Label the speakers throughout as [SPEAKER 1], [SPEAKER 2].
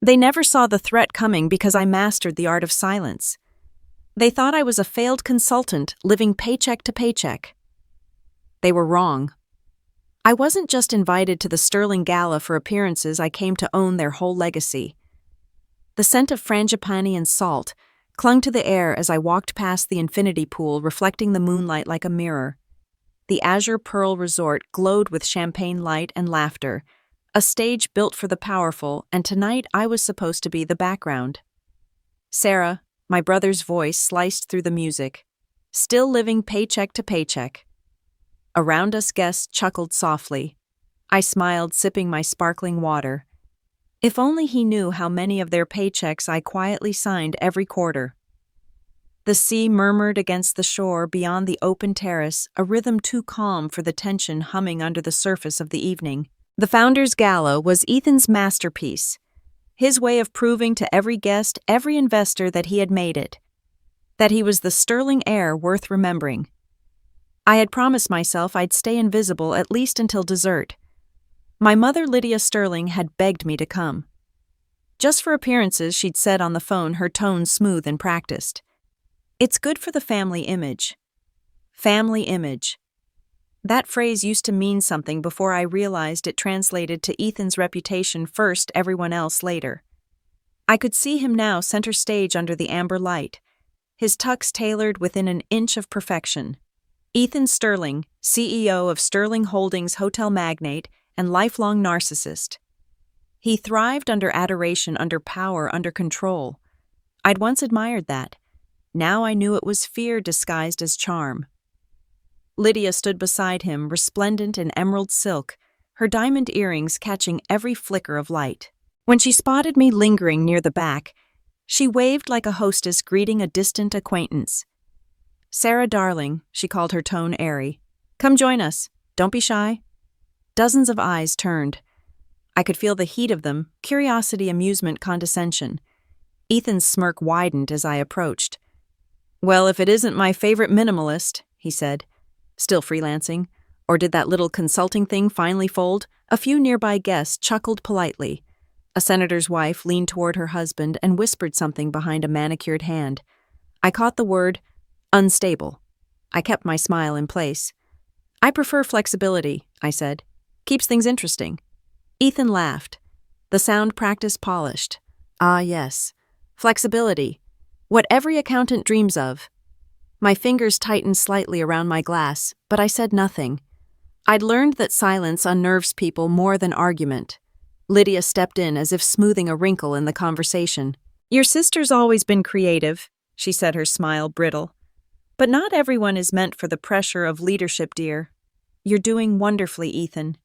[SPEAKER 1] They never saw the threat coming because I mastered the art of silence. They thought I was a failed consultant living paycheck to paycheck. They were wrong. I wasn't just invited to the Sterling Gala for appearances, I came to own their whole legacy. The scent of frangipani and salt clung to the air as I walked past the infinity pool, reflecting the moonlight like a mirror. The Azure Pearl Resort glowed with champagne light and laughter, a stage built for the powerful, and tonight I was supposed to be the background. Sarah, my brother's voice sliced through the music, still living paycheck to paycheck. Around us guests chuckled softly. I smiled, sipping my sparkling water. If only he knew how many of their paychecks I quietly signed every quarter. The sea murmured against the shore beyond the open terrace, a rhythm too calm for the tension humming under the surface of the evening. The Founders' Gala was Ethan's masterpiece, his way of proving to every guest, every investor that he had made it, that he was the sterling heir worth remembering. I had promised myself I'd stay invisible at least until dessert. My mother, Lydia Sterling, had begged me to come. Just for appearances, she'd said on the phone, her tone smooth and practiced. It's good for the family image. Family image. That phrase used to mean something before I realized it translated to Ethan's reputation first, everyone else later. I could see him now center stage under the amber light, his tux tailored within an inch of perfection. Ethan Sterling, CEO of Sterling Holdings, hotel magnate and lifelong narcissist. He thrived under adoration, under power, under control. I'd once admired that. Now I knew it was fear disguised as charm. Lydia stood beside him, resplendent in emerald silk, her diamond earrings catching every flicker of light. When she spotted me lingering near the back, she waved like a hostess greeting a distant acquaintance. "Sarah, darling," she called, her tone airy. "Come join us. Don't be shy." Dozens of eyes turned. I could feel the heat of them, curiosity, amusement, condescension. Ethan's smirk widened as I approached. "Well, if it isn't my favorite minimalist," he said. "Still freelancing? Or did that little consulting thing finally fold?" A few nearby guests chuckled politely. A senator's wife leaned toward her husband and whispered something behind a manicured hand. I caught the word unstable. I kept my smile in place. "I prefer flexibility," I said. "Keeps things interesting." Ethan laughed. The sound practice polished. "Ah, yes. Flexibility. What every accountant dreams of." My fingers tightened slightly around my glass, but I said nothing. I'd learned that silence unnerves people more than argument. Lydia stepped in as if smoothing a wrinkle in the conversation. "Your sister's always been creative," she said, her smile brittle. "But not everyone is meant for the pressure of leadership, dear. You're doing wonderfully, Ethan."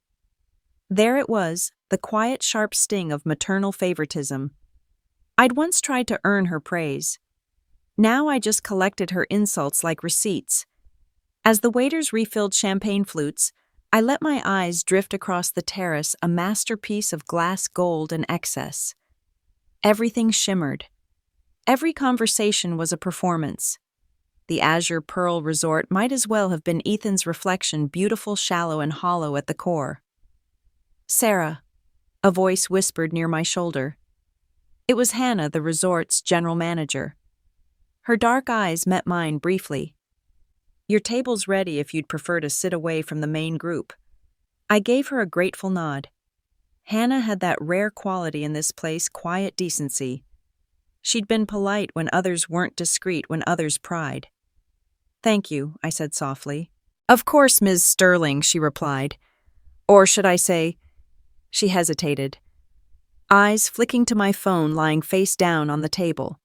[SPEAKER 1] There it was, the quiet, sharp sting of maternal favoritism. I'd once tried to earn her praise. Now I just collected her insults like receipts. As the waiters refilled champagne flutes, I let my eyes drift across the terrace, a masterpiece of glass gold and excess. Everything shimmered. Every conversation was a performance. The Azure Pearl Resort might as well have been Ethan's reflection, beautiful, shallow, and hollow at the core. "Sarah," a voice whispered near my shoulder. It was Hannah, the resort's general manager. Her dark eyes met mine briefly. "Your table's ready if you'd prefer to sit away from the main group." I gave her a grateful nod. Hannah had that rare quality in this place, quiet decency. She'd been polite when others weren't, discreet when others pried. "Thank you," I said softly. "Of course, Ms. Sterling," she replied. "Or should I say—" She hesitated, eyes flicking to my phone lying face down on the table.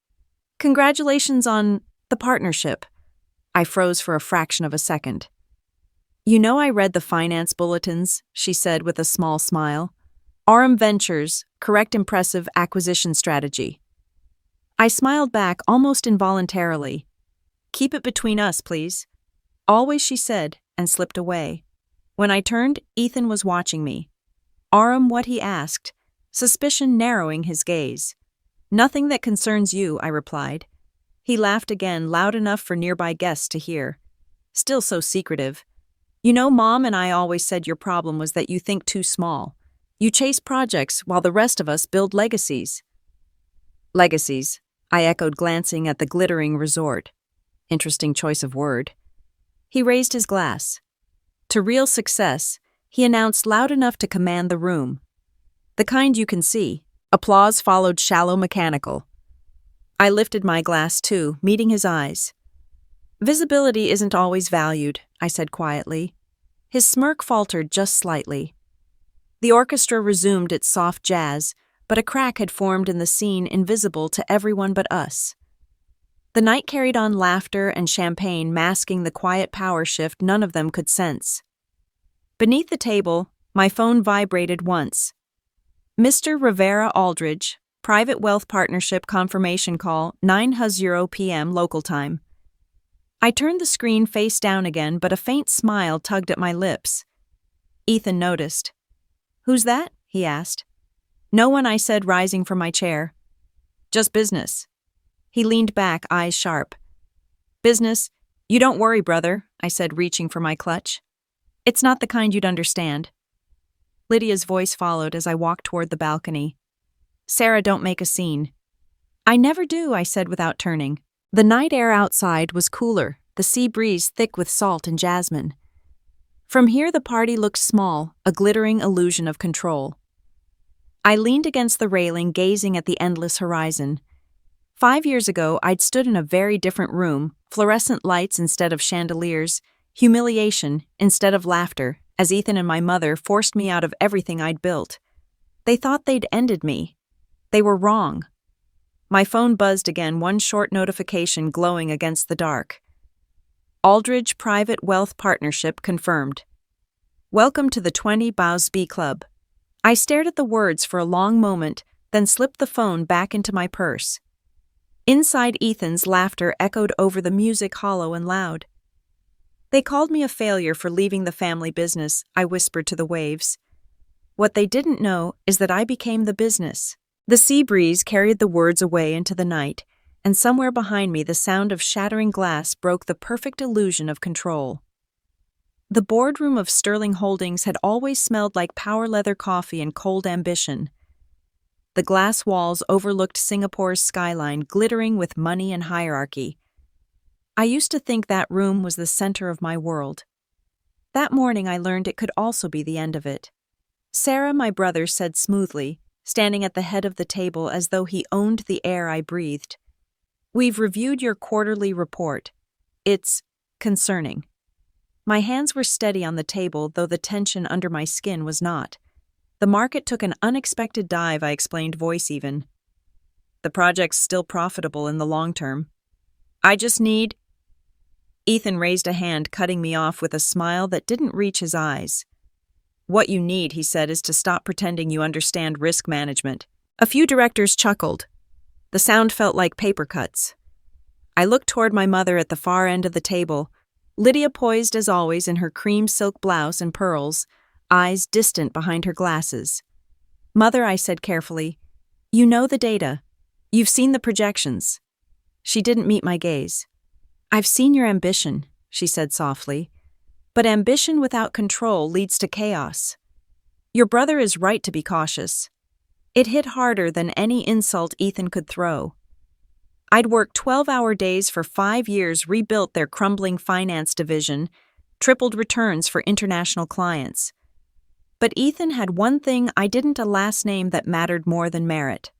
[SPEAKER 1] "Congratulations on the partnership." I froze for a fraction of a second. "You know I read the finance bulletins," she said with a small smile. "RM Ventures, correct, impressive acquisition strategy." I smiled back almost involuntarily. "Keep it between us, please." "Always," she said, and slipped away. When I turned, Ethan was watching me. RM what he asked, suspicion narrowing his gaze. "Nothing that concerns you," I replied. He laughed again, loud enough for nearby guests to hear. Still so secretive. "You know, Mom and I always said your problem was that you think too small. You chase projects while the rest of us build legacies." Legacies, I echoed, glancing at the glittering resort. Interesting choice of word. He raised his glass. To real success, he announced loud enough to command the room. The kind you can see. Applause followed shallow mechanical. I lifted my glass too, meeting his eyes. Visibility isn't always valued, I said quietly. His smirk faltered just slightly. The orchestra resumed its soft jazz, but a crack had formed in the scene invisible to everyone but us. The night carried on, laughter and champagne masking the quiet power shift none of them could sense. Beneath the table, my phone vibrated once. Mr. Rivera Aldridge, Private Wealth Partnership confirmation call, 9:00 p.m. local time. I turned the screen face down again, but a faint smile tugged at my lips. Ethan noticed. "Who's that?" he asked. "No one," I said, rising from my chair. "Just business." He leaned back, eyes sharp. "Business? You don't worry, brother," I said, reaching for my clutch. "It's not the kind you'd understand." Lydia's voice followed as I walked toward the balcony. "Sarah, don't make a scene." "I never do," I said without turning. The night air outside was cooler, the sea breeze thick with salt and jasmine. From here the party looked small, a glittering illusion of control. I leaned against the railing, gazing at the endless horizon. 5 years ago, I'd stood in a very different room, fluorescent lights instead of chandeliers, humiliation instead of laughter, as Ethan and my mother forced me out of everything I'd built. They thought they'd ended me. They were wrong. My phone buzzed again, one short notification glowing against the dark. Aldridge Private Wealth Partnership confirmed. Welcome to the 20 Bows B Club. I stared at the words for a long moment, then slipped the phone back into my purse. Inside, Ethan's laughter echoed over the music, hollow and loud. They called me a failure for leaving the family business, I whispered to the waves. What they didn't know is that I became the business. The sea breeze carried the words away into the night, and somewhere behind me the sound of shattering glass broke the perfect illusion of control. The boardroom of Sterling Holdings had always smelled like power leather coffee and cold ambition. The glass walls overlooked Singapore's skyline, glittering with money and hierarchy. I used to think that room was the center of my world. That morning I learned it could also be the end of it. Sarah, my brother, said smoothly, standing at the head of the table as though he owned the air I breathed. "We've reviewed your quarterly report. It's concerning." My hands were steady on the table, though the tension under my skin was not. The market took an unexpected dive, I explained, voice even. "The project's still profitable in the long term. I just need—" Ethan raised a hand, cutting me off with a smile that didn't reach his eyes. "What you need," he said, "is to stop pretending you understand risk management." A few directors chuckled. The sound felt like paper cuts. I looked toward my mother at the far end of the table, Lydia poised as always in her cream silk blouse and pearls, eyes distant behind her glasses. "Mother," I said carefully, "you know the data. You've seen the projections." She didn't meet my gaze. "I've seen your ambition," she said softly. "But ambition without control leads to chaos. Your brother is right to be cautious." It hit harder than any insult Ethan could throw. I'd worked 12-hour days for 5 years, rebuilt their crumbling finance division, tripled returns for international clients. But Ethan had one thing I didn't, a last name that mattered more than merit.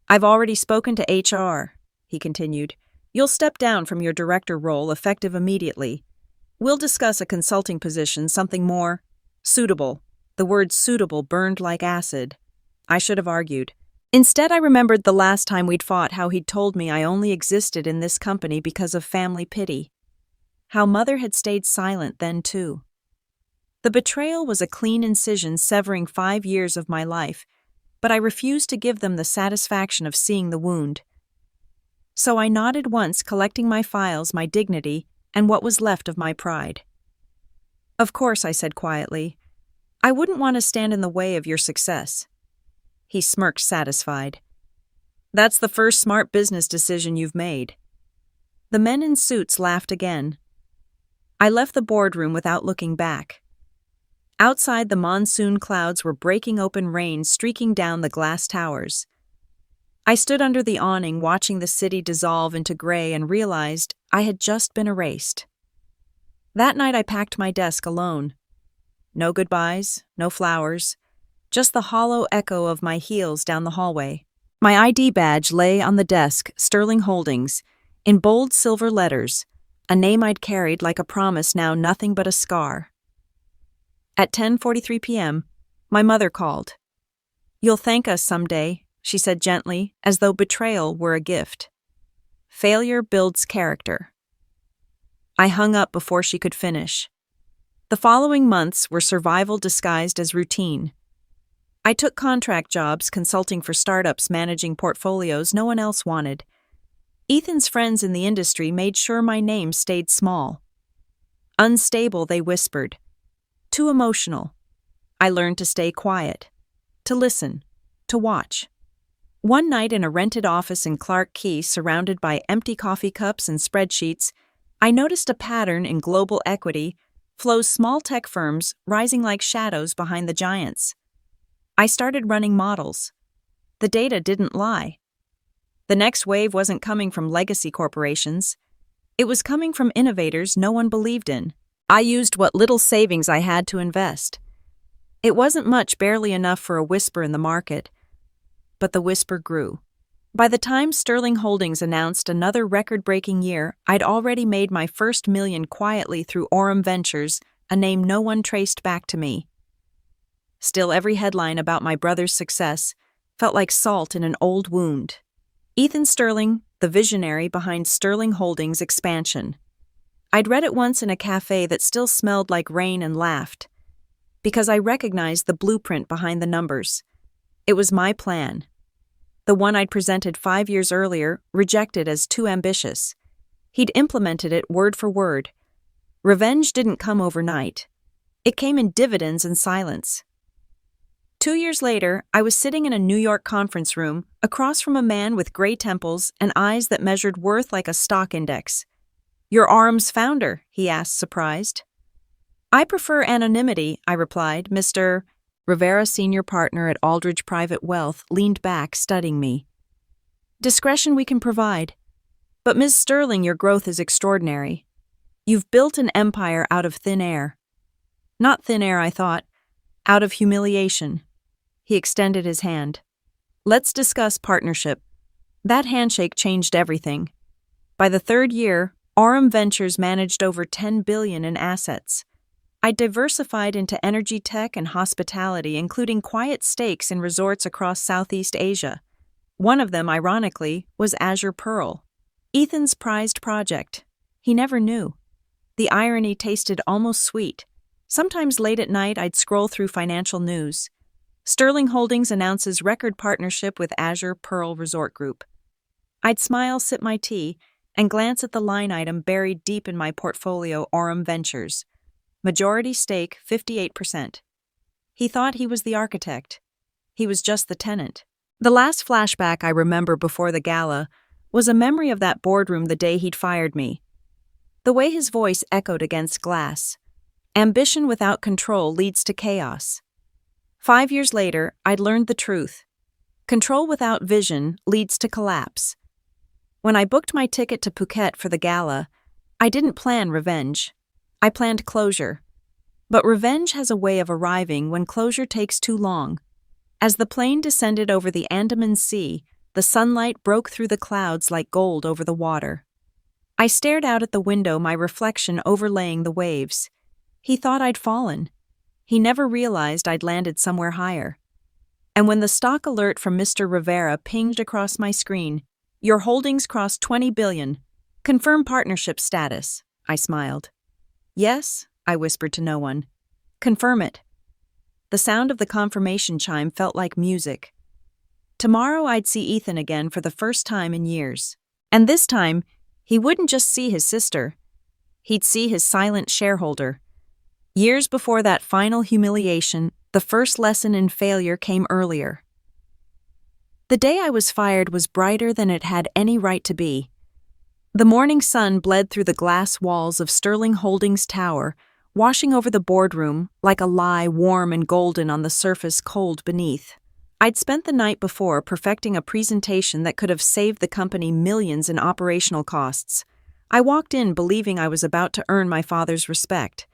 [SPEAKER 1] "I've already spoken to HR," he continued. "You'll step down from your director role effective immediately. We'll discuss a consulting position, something more suitable." The word suitable burned like acid. I should have argued. Instead, I remembered the last time we'd fought, how he'd told me I only existed in this company because of family pity. How Mother had stayed silent then, too. The betrayal was a clean incision severing 5 years of my life, but I refused to give them the satisfaction of seeing the wound. So I nodded once, collecting my files, my dignity, and what was left of my pride. "Of course," I said quietly. "I wouldn't want to stand in the way of your success." He smirked, satisfied. "That's the first smart business decision you've made." The men in suits laughed again. I left the boardroom without looking back. Outside, the monsoon clouds were breaking open, rain streaking down the glass towers. I stood under the awning watching the city dissolve into gray and realized I had just been erased. That night I packed my desk alone. No goodbyes, no flowers, just the hollow echo of my heels down the hallway. My ID badge lay on the desk, Sterling Holdings, in bold silver letters, a name I'd carried like a promise, now nothing but a scar. At 10:43 p.m., my mother called. "You'll thank us someday," she said gently, as though betrayal were a gift. "Failure builds character." I hung up before she could finish. The following months were survival disguised as routine. I took contract jobs consulting for startups managing portfolios no one else wanted. Ethan's friends in the industry made sure my name stayed small. Unstable, they whispered. Too emotional. I learned to stay quiet, to listen, to watch. One night in a rented office in Clark Key, surrounded by empty coffee cups and spreadsheets, I noticed a pattern in global equity flows, small tech firms rising like shadows behind the giants. I started running models. The data didn't lie. The next wave wasn't coming from legacy corporations. It was coming from innovators no one believed in. I used what little savings I had to invest. It wasn't much, barely enough for a whisper in the market. But the whisper grew. By the time Sterling Holdings announced another record-breaking year, I'd already made my first million quietly through Aurum Ventures, a name no one traced back to me. Still, every headline about my brother's success felt like salt in an old wound. Ethan Sterling, the visionary behind Sterling Holdings' expansion. I'd read it once in a cafe that still smelled like rain and laughed, because I recognized the blueprint behind the numbers. It was my plan. The one I'd presented 5 years earlier, rejected as too ambitious. He'd implemented it word for word. Revenge didn't come overnight. It came in dividends and silence. 2 years later, I was sitting in a New York conference room, across from a man with gray temples and eyes that measured worth like a stock index. "You're Aurum's founder?" he asked, surprised. "I prefer anonymity," I replied. Mr. Rivera, senior partner at Aldridge Private Wealth, leaned back, studying me. "Discretion we can provide. But Ms. Sterling, your growth is extraordinary. You've built an empire out of thin air." Not thin air, I thought. Out of humiliation. He extended his hand. "Let's discuss partnership." That handshake changed everything. By the third year, Aurum Ventures managed over $10 billion in assets. I diversified into energy tech and hospitality, including quiet stakes in resorts across Southeast Asia. One of them, ironically, was Azure Pearl, Ethan's prized project. He never knew. The irony tasted almost sweet. Sometimes late at night, I'd scroll through financial news. Sterling Holdings announces record partnership with Azure Pearl Resort Group. I'd smile, sip my tea, and glance at the line item buried deep in my portfolio, Aurum Ventures. Majority stake, 58%. He thought he was the architect. He was just the tenant. The last flashback I remember before the gala was a memory of that boardroom the day he'd fired me. The way his voice echoed against glass. Ambition without control leads to chaos. 5 years later, I'd learned the truth. Control without vision leads to collapse. When I booked my ticket to Phuket for the gala, I didn't plan revenge. I planned closure. But revenge has a way of arriving when closure takes too long. As the plane descended over the Andaman Sea, the sunlight broke through the clouds like gold over the water. I stared out at the window, my reflection overlaying the waves. He thought I'd fallen. He never realized I'd landed somewhere higher. And when the stock alert from Mr. Rivera pinged across my screen, "Your holdings crossed 20 billion. Confirm partnership status," I smiled. "Yes," I whispered to no one. "Confirm it." The sound of the confirmation chime felt like music. Tomorrow I'd see Ethan again for the first time in years. And this time, he wouldn't just see his sister. He'd see his silent shareholder. Years before that final humiliation, the first lesson in failure came earlier. The day I was fired was brighter than it had any right to be. The morning sun bled through the glass walls of Sterling Holdings Tower, washing over the boardroom like a lie, warm and golden on the surface, cold beneath. I'd spent the night before perfecting a presentation that could have saved the company millions in operational costs. I walked in believing I was about to earn my father's respect.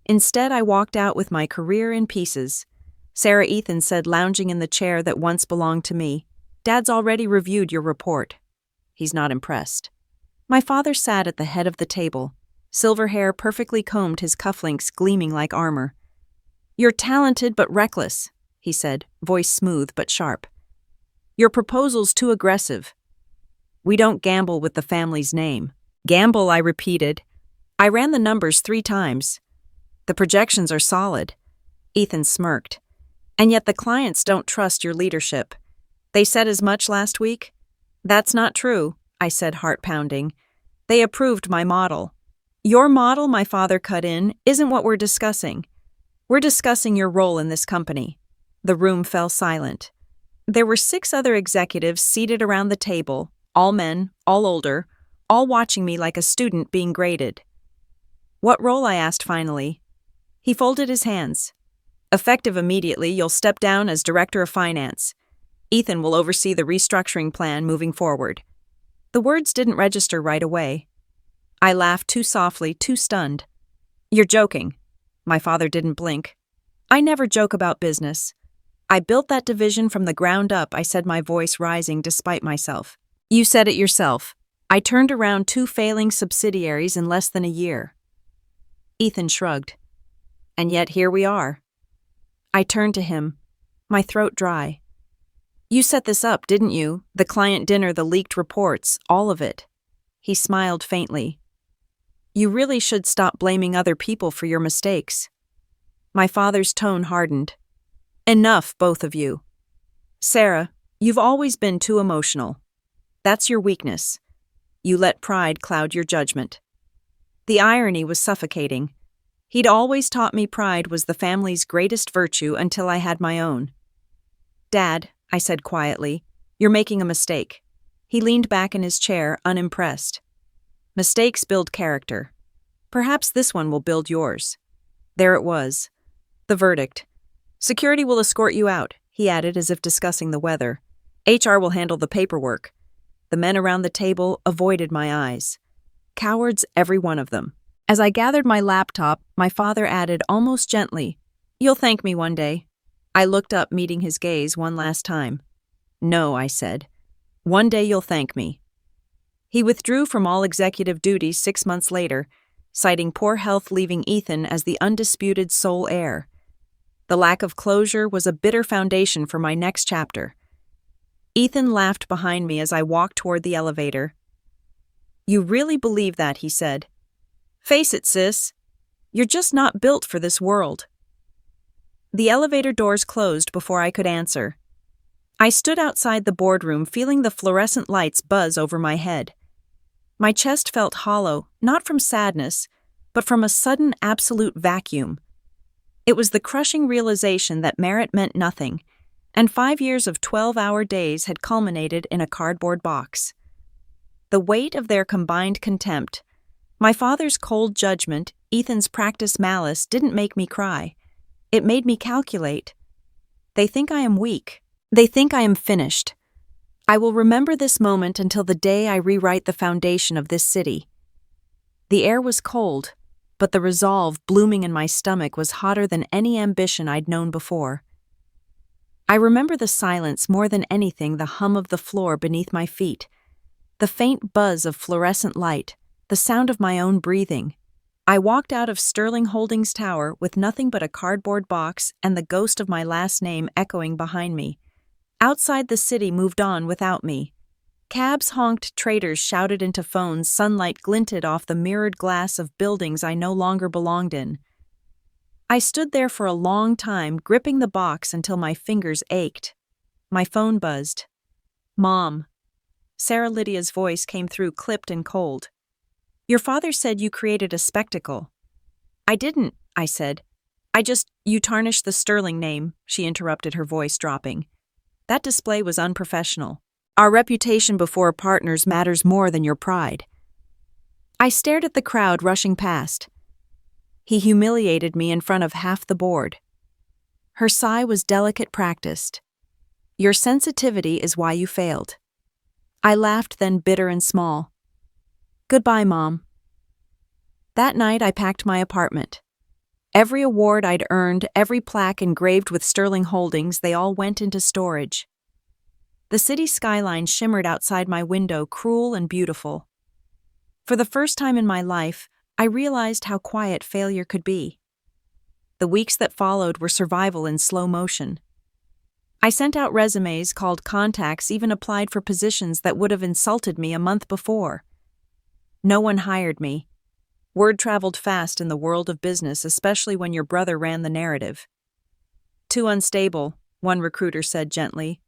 [SPEAKER 1] Instead, I walked out with my career in pieces. Sarah, Ethan said, lounging in the chair that once belonged to me. "Dad's already reviewed your report." He's not impressed. My father sat at the head of the table. Silver hair perfectly combed, his cufflinks gleaming like armor. "You're talented but reckless," he said, voice smooth but sharp. "Your proposal's too aggressive." "We don't gamble with the family's name." "Gamble," I repeated. "I ran the numbers 3 times. The projections are solid." Ethan smirked. "And yet the clients don't trust your leadership. They said as much last week?" "That's not true," I said, heart-pounding. "They approved my model." "Your model," my father cut in, "isn't what we're discussing. We're discussing your role in this company." The room fell silent. There were 6 other executives seated around the table, all men, all older, all watching me like a student being graded. "What role?" I asked finally. He folded his hands. "Effective immediately, you'll step down as Director of Finance. Ethan will oversee the restructuring plan moving forward." The words didn't register right away. I laughed too softly, too stunned. "You're joking." My father didn't blink. "I never joke about business. I built that division from the ground up," I said, my voice rising despite myself. "You said it yourself. I turned around 2 failing subsidiaries in less than a year." Ethan shrugged. "And yet here we are." I turned to him, my throat dry. "You set this up, didn't you? The client dinner, the leaked reports, all of it." He smiled faintly. "You really should stop blaming other people for your mistakes." My father's tone hardened. "Enough, both of you. Sarah, you've always been too emotional. That's your weakness. You let pride cloud your judgment." The irony was suffocating. He'd always taught me pride was the family's greatest virtue until I had my own. "Dad," I said quietly, "you're making a mistake." He leaned back in his chair, unimpressed. "Mistakes build character. Perhaps this one will build yours." There it was. The verdict. "Security will escort you out," he added as if discussing the weather. "HR will handle the paperwork." The men around the table avoided my eyes. Cowards, every one of them. As I gathered my laptop, my father added almost gently, "You'll thank me one day." I looked up, meeting his gaze one last time. "No," I said. "One day you'll thank me." He withdrew from all executive duties 6 months later, citing poor health, leaving Ethan as the undisputed sole heir. The lack of closure was a bitter foundation for my next chapter. Ethan laughed behind me as I walked toward the elevator. "You really believe that?" he said. "Face it, sis. You're just not built for this world." The elevator doors closed before I could answer. I stood outside the boardroom, feeling the fluorescent lights buzz over my head. My chest felt hollow, not from sadness, but from a sudden absolute vacuum. It was the crushing realization that merit meant nothing, and 5 years of 12-hour days had culminated in a cardboard box. The weight of their combined contempt, my father's cold judgment, Ethan's practiced malice, didn't make me cry. It made me calculate. They think I am weak. They think I am finished. I will remember this moment until the day I rewrite the foundation of this city. The air was cold, but the resolve blooming in my stomach was hotter than any ambition I'd known before. I remember the silence more than anything, the hum of the floor beneath my feet, the faint buzz of fluorescent light, the sound of my own breathing. I walked out of Sterling Holdings Tower with nothing but a cardboard box and the ghost of my last name echoing behind me. Outside, the city moved on without me. Cabs honked, traders shouted into phones, sunlight glinted off the mirrored glass of buildings I no longer belonged in. I stood there for a long time, gripping the box until my fingers ached. My phone buzzed. "Mom." Sarah Lydia's voice came through, clipped and cold. "Your father said you created a spectacle." "I didn't," I said. You tarnished the Sterling name," she interrupted, her voice dropping. "That display was unprofessional. Our reputation before partners matters more than your pride." I stared at the crowd rushing past. He humiliated me in front of half the board. Her sigh was delicate, practiced. Your sensitivity is why you failed. I laughed, then bitter and small. Goodbye, Mom. That night I packed my apartment. Every award I'd earned, every plaque engraved with Sterling Holdings, they all went into storage. The city skyline shimmered outside my window, cruel and beautiful. For the first time in my life, I realized how quiet failure could be. The weeks that followed were survival in slow motion. I sent out resumes, called contacts, even applied for positions that would have insulted me a month before. No one hired me. Word traveled fast in the world of business, especially when your brother ran the narrative. Too unstable, one recruiter said gently.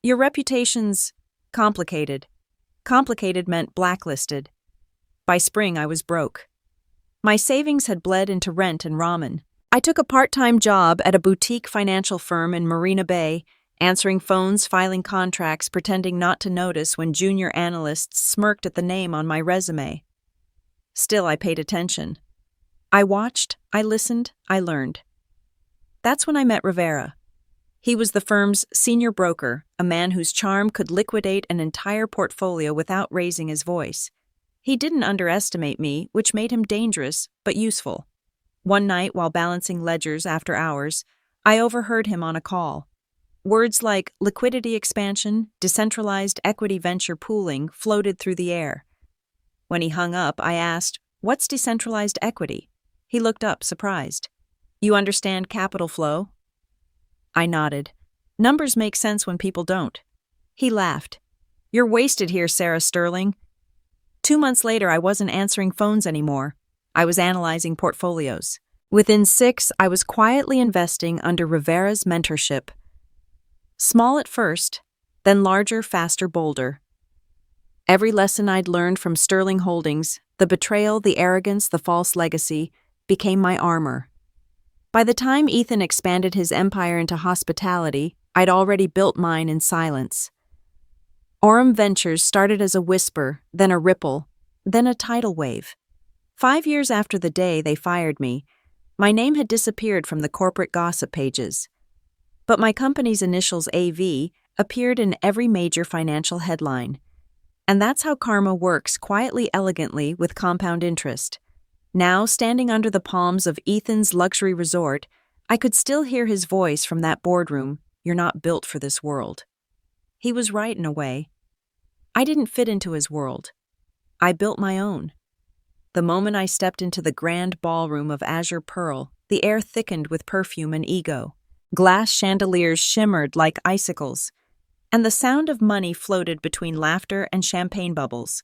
[SPEAKER 1] Your reputation's complicated. Complicated meant blacklisted. By spring, I was broke. My savings had bled into rent and ramen. I took a part-time job at a boutique financial firm in Marina Bay, answering phones, filing contracts, pretending not to notice when junior analysts smirked at the name on my resume. Still, I paid attention. I watched, I listened, I learned. That's when I met Rivera. He was the firm's senior broker, a man whose charm could liquidate an entire portfolio without raising his voice. He didn't underestimate me, which made him dangerous but useful. One night, while balancing ledgers after hours, I overheard him on a call. Words like liquidity expansion, decentralized equity venture pooling floated through the air. When he hung up, I asked, "What's decentralized equity?" He looked up, surprised. "You understand capital flow?" I nodded. Numbers make sense when people don't. He laughed. "You're wasted here, Sarah Sterling." 2 months later, I wasn't answering phones anymore. I was analyzing portfolios. Within 6, I was quietly investing under Rivera's mentorship. Small at first, then larger, faster, bolder. Every lesson I'd learned from Sterling Holdings, the betrayal, the arrogance, the false legacy, became my armor. By the time Ethan expanded his empire into hospitality, I'd already built mine in silence. Aurum Ventures started as a whisper, then a ripple, then a tidal wave. 5 years after the day they fired me, my name had disappeared from the corporate gossip pages. But my company's initials AV appeared in every major financial headline. And that's how karma works, quietly, elegantly, with compound interest. Now, standing under the palms of Ethan's luxury resort, I could still hear his voice from that boardroom, "You're not built for this world." He was right in a way. I didn't fit into his world. I built my own. The moment I stepped into the grand ballroom of azure pearl, the air thickened with perfume and ego. Glass chandeliers shimmered like icicles, and the sound of money floated between laughter and champagne bubbles.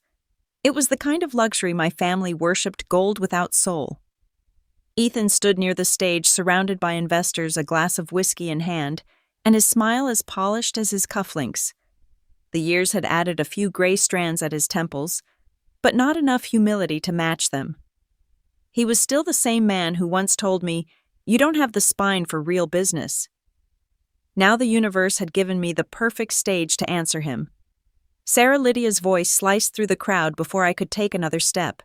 [SPEAKER 1] It was the kind of luxury my family worshipped, gold without soul. Ethan stood near the stage, surrounded by investors, a glass of whiskey in hand, and his smile as polished as his cufflinks. The years had added a few gray strands at his temples, but not enough humility to match them. He was still the same man who once told me, "You don't have the spine for real business." Now the universe had given me the perfect stage to answer him. Sarah Lydia's voice sliced through the crowd before I could take another step.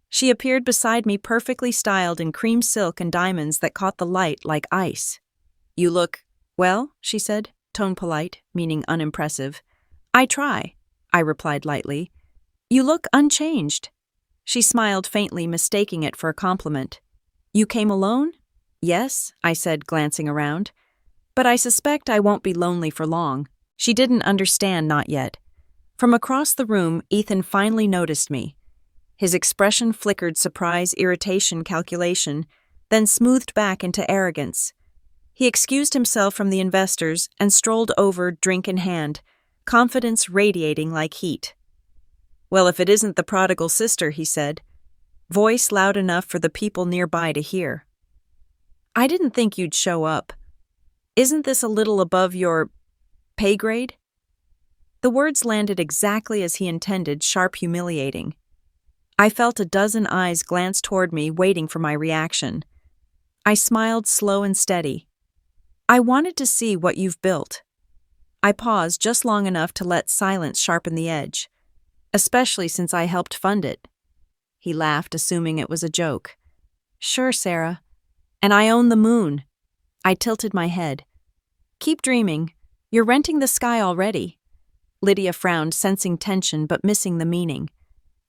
[SPEAKER 1] She appeared beside me, perfectly styled in cream silk and diamonds that caught the light like ice. "You look, well," she said, tone polite, meaning unimpressive. "I try," I replied lightly. "You look unchanged." She smiled faintly, mistaking it for a compliment. "You came alone?" "Yes," I said, glancing around. "But I suspect I won't be lonely for long." She didn't understand, not yet. From across the room, Ethan finally noticed me. His expression flickered surprise, irritation, calculation, then smoothed back into arrogance. He excused himself from the investors and strolled over, drink in hand, confidence radiating like heat. "Well, if it isn't the prodigal sister," he said, voice loud enough for the people nearby to hear. "I didn't think you'd show up. Isn't this a little above your pay grade?" The words landed exactly as he intended, sharp, humiliating. I felt a dozen eyes glance toward me, waiting for my reaction. I smiled, slow and steady. "I wanted to see what you've built." I paused just long enough to let silence sharpen the edge, especially since I helped fund it. He laughed, assuming it was a joke. "Sure, Sarah. And I own the moon." I tilted my head. "Keep dreaming. You're renting the sky already. Lydia frowned, sensing tension but missing the meaning.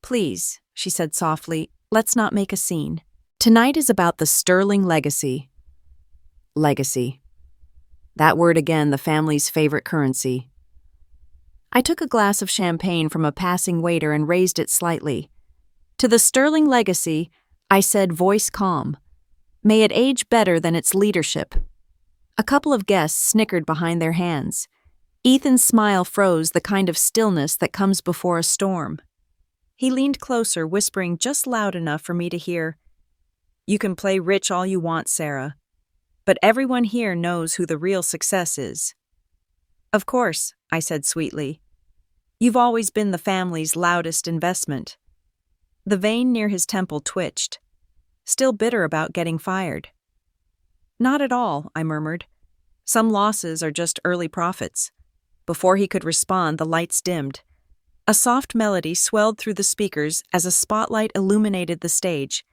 [SPEAKER 1] Please, she said softly, let's not make a scene. Tonight is about the sterling legacy. Legacy. That word again, the family's favorite currency. I took a glass of champagne from a passing waiter and raised it slightly. To the sterling legacy, I said, voice calm. May it age better than its leadership. A couple of guests snickered behind their hands. Ethan's smile froze, the kind of stillness that comes before a storm. He leaned closer, whispering just loud enough for me to hear, You can play rich all you want, Sarah. But everyone here knows who the real success is. Of course, I said sweetly. You've always been the family's loudest investment. The vein near his temple twitched. Still bitter about getting fired. Not at all, I murmured. Some losses are just early profits. Before he could respond, the lights dimmed. A soft melody swelled through the speakers as a spotlight illuminated the stage.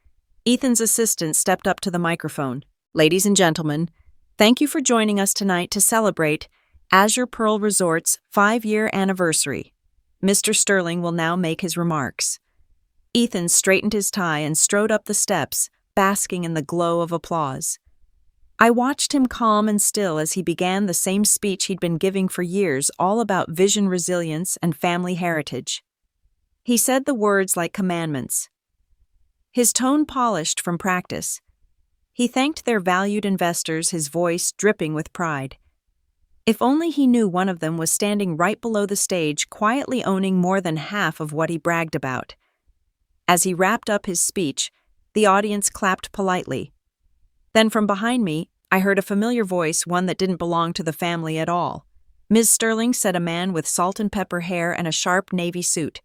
[SPEAKER 1] Ethan's assistant stepped up to the microphone. Ladies and gentlemen, thank you for joining us tonight to celebrate Azure Pearl Resort's 5-year anniversary. Mr. Sterling will now make his remarks. Ethan straightened his tie and strode up the steps, basking in the glow of applause. I watched him calm and still as he began the same speech he'd been giving for years, all about vision, resilience, and family heritage. He said the words like commandments. His tone polished from practice. He thanked their valued investors, his voice dripping with pride. If only he knew one of them was standing right below the stage, quietly owning more than half of what he bragged about. As he wrapped up his speech, the audience clapped politely. Then from behind me, I heard a familiar voice, one that didn't belong to the family at all. Ms. Sterling, said a man with salt and pepper hair and a sharp navy suit.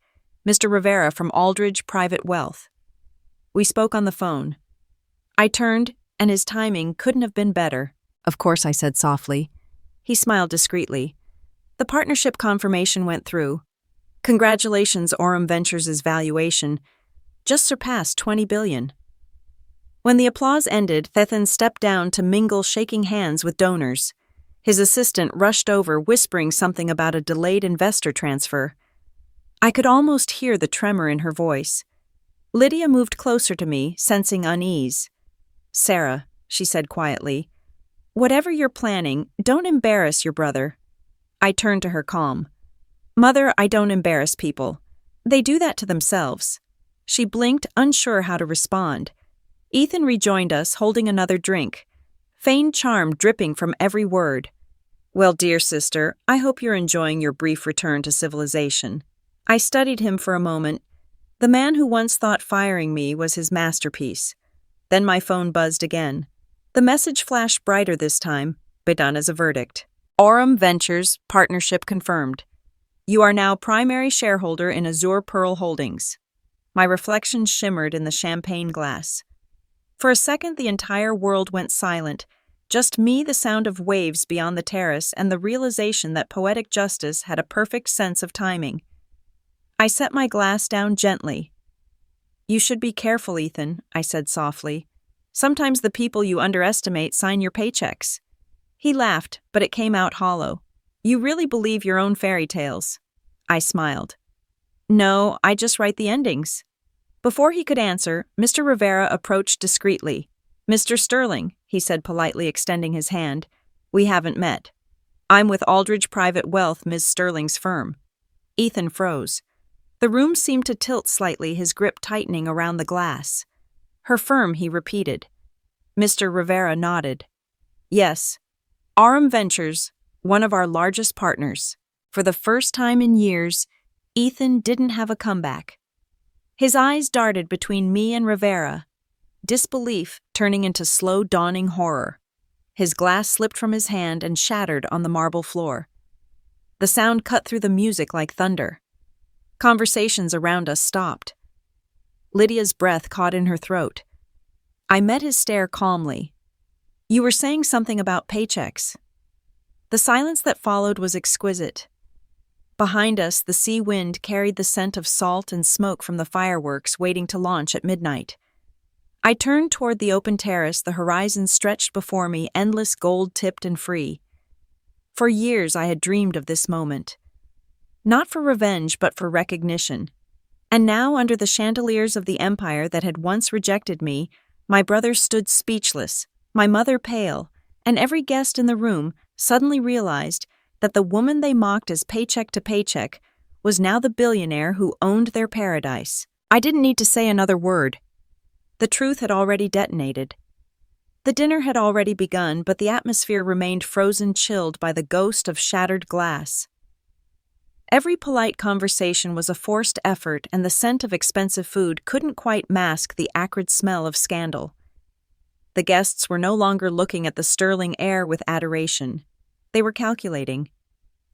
[SPEAKER 1] Mr. Rivera from Aldridge Private Wealth. We spoke on the phone. I turned, and his timing couldn't have been better. Of course, I said softly. He smiled discreetly. The partnership confirmation went through. Congratulations, Aurum Ventures' valuation just surpassed $20 billion. When the applause ended, Ethan stepped down to mingle, shaking hands with donors. His assistant rushed over, whispering something about a delayed investor transfer. I could almost hear the tremor in her voice. Lydia moved closer to me, sensing unease. Sarah, she said quietly, whatever you're planning, don't embarrass your brother. I turned to her calm. Mother, I don't embarrass people. They do that to themselves. She blinked, unsure how to respond. Ethan rejoined us, holding another drink. Feigned charm dripping from every word. Well, dear sister, I hope you're enjoying your brief return to civilization. I studied him for a moment. The man who once thought firing me was his masterpiece. Then my phone buzzed again. The message flashed brighter this time, but done as a verdict. Aurum Ventures, partnership confirmed. You are now primary shareholder in Azure Pearl Holdings. My reflection shimmered in the champagne glass. For a second, the entire world went silent. Just me, the sound of waves beyond the terrace, and the realization that poetic justice had a perfect sense of timing. I set my glass down gently. You should be careful, Ethan, I said softly. Sometimes the people you underestimate sign your paychecks. He laughed, but it came out hollow. You really believe your own fairy tales. I smiled. No, I just write the endings. Before he could answer, Mr. Rivera approached discreetly. Mr. Sterling, he said politely, extending his hand. We haven't met. I'm with Aldridge Private Wealth, Ms. Sterling's firm. Ethan froze. The room seemed to tilt slightly, his grip tightening around the glass. Her firm, he repeated. Mr. Rivera nodded. Yes. Aurum Ventures, one of our largest partners. For the first time in years, Ethan didn't have a comeback. His eyes darted between me and Rivera, disbelief turning into slow dawning horror. His glass slipped from his hand and shattered on the marble floor. The sound cut through the music like thunder. Conversations around us stopped. Lydia's breath caught in her throat. I met his stare calmly. You were saying something about paychecks. The silence that followed was exquisite. Behind us, the sea wind carried the scent of salt and smoke from the fireworks waiting to launch at midnight. I turned toward the open terrace, the horizon stretched before me, endless, gold-tipped and free. For years I had dreamed of this moment. Not for revenge, but for recognition. And now, under the chandeliers of the empire that had once rejected me, my brother stood speechless, my mother pale, and every guest in the room suddenly realized that the woman they mocked as paycheck to paycheck was now the billionaire who owned their paradise. I didn't need to say another word. The truth had already detonated. The dinner had already begun, but the atmosphere remained frozen, chilled by the ghost of shattered glass. Every polite conversation was a forced effort, and the scent of expensive food couldn't quite mask the acrid smell of scandal. The guests were no longer looking at the sterling air with adoration. They were calculating.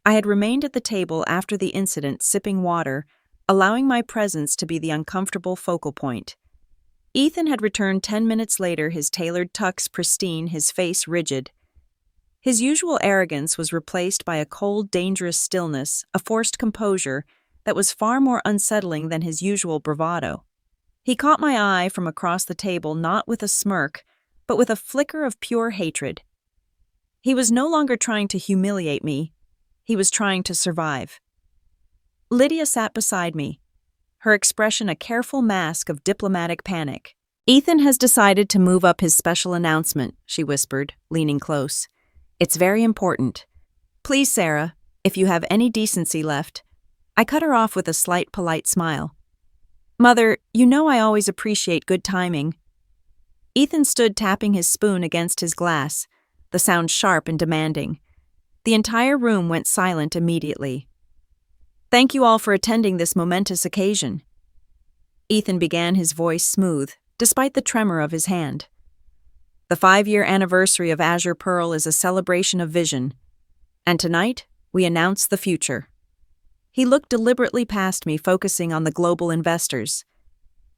[SPEAKER 1] I had remained at the table after the incident, sipping water, allowing my presence to be the uncomfortable focal point. Ethan had returned 10 minutes later, his tailored tux pristine, his face rigid. His usual arrogance was replaced by a cold, dangerous stillness, a forced composure that was far more unsettling than his usual bravado. He caught my eye from across the table, not with a smirk, but with a flicker of pure hatred. He was no longer trying to humiliate me. He was trying to survive. Lydia sat beside me, her expression a careful mask of diplomatic panic. "Ethan has decided to move up his special announcement," she whispered, leaning close. "It's very important. Please, Sarah, if you have any decency left." I cut her off with a slight, polite smile. "Mother, you know I always appreciate good timing." Ethan stood tapping his spoon against his glass, the sound sharp and demanding. The entire room went silent immediately. "Thank you all for attending this momentous occasion." Ethan began, his voice smooth, despite the tremor of his hand. "The 5-year anniversary of Azure Pearl is a celebration of vision, and tonight we announce the future." He looked deliberately past me, focusing on the global investors.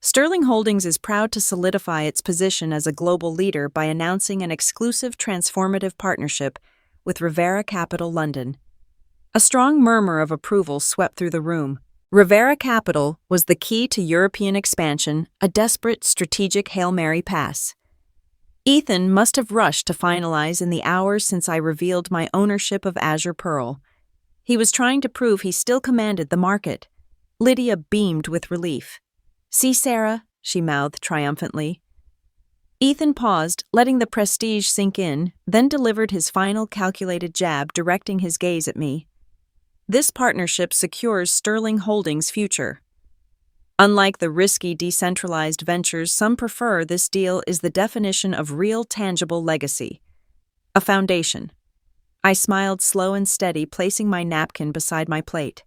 [SPEAKER 1] Sterling Holdings is proud to solidify its position as a global leader by announcing an exclusive transformative partnership with Rivera Capital London. A strong murmur of approval swept through the room. Rivera Capital was the key to European expansion, a desperate strategic Hail Mary pass. Ethan must have rushed to finalize in the hours since I revealed my ownership of Azure Pearl. He was trying to prove he still commanded the market. Lydia beamed with relief. "See, Sarah," she mouthed triumphantly. Ethan paused, letting the prestige sink in, then delivered his final calculated jab, directing his gaze at me. "This partnership secures Sterling Holdings' future. Unlike the risky, decentralized ventures some prefer, this deal is the definition of real, tangible legacy. A foundation." I smiled, slow and steady, placing my napkin beside my plate.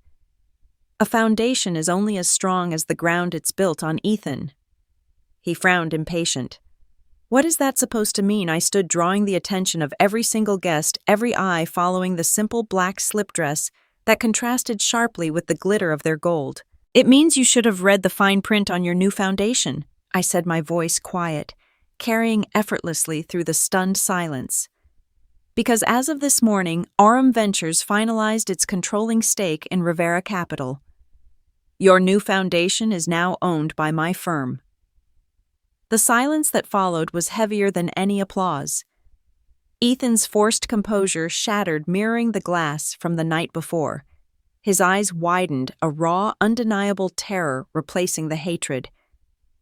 [SPEAKER 1] "A foundation is only as strong as the ground it's built on, Ethan." He frowned, impatient. "What is that supposed to mean?" I stood, drawing the attention of every single guest, every eye following the simple black slip dress that contrasted sharply with the glitter of their gold. "It means you should have read the fine print on your new foundation," I said, my voice quiet, carrying effortlessly through the stunned silence. "Because as of this morning, Aurum Ventures finalized its controlling stake in Rivera Capital. Your new foundation is now owned by my firm." The silence that followed was heavier than any applause. Ethan's forced composure shattered, mirroring the glass from the night before. His eyes widened, a raw, undeniable terror replacing the hatred.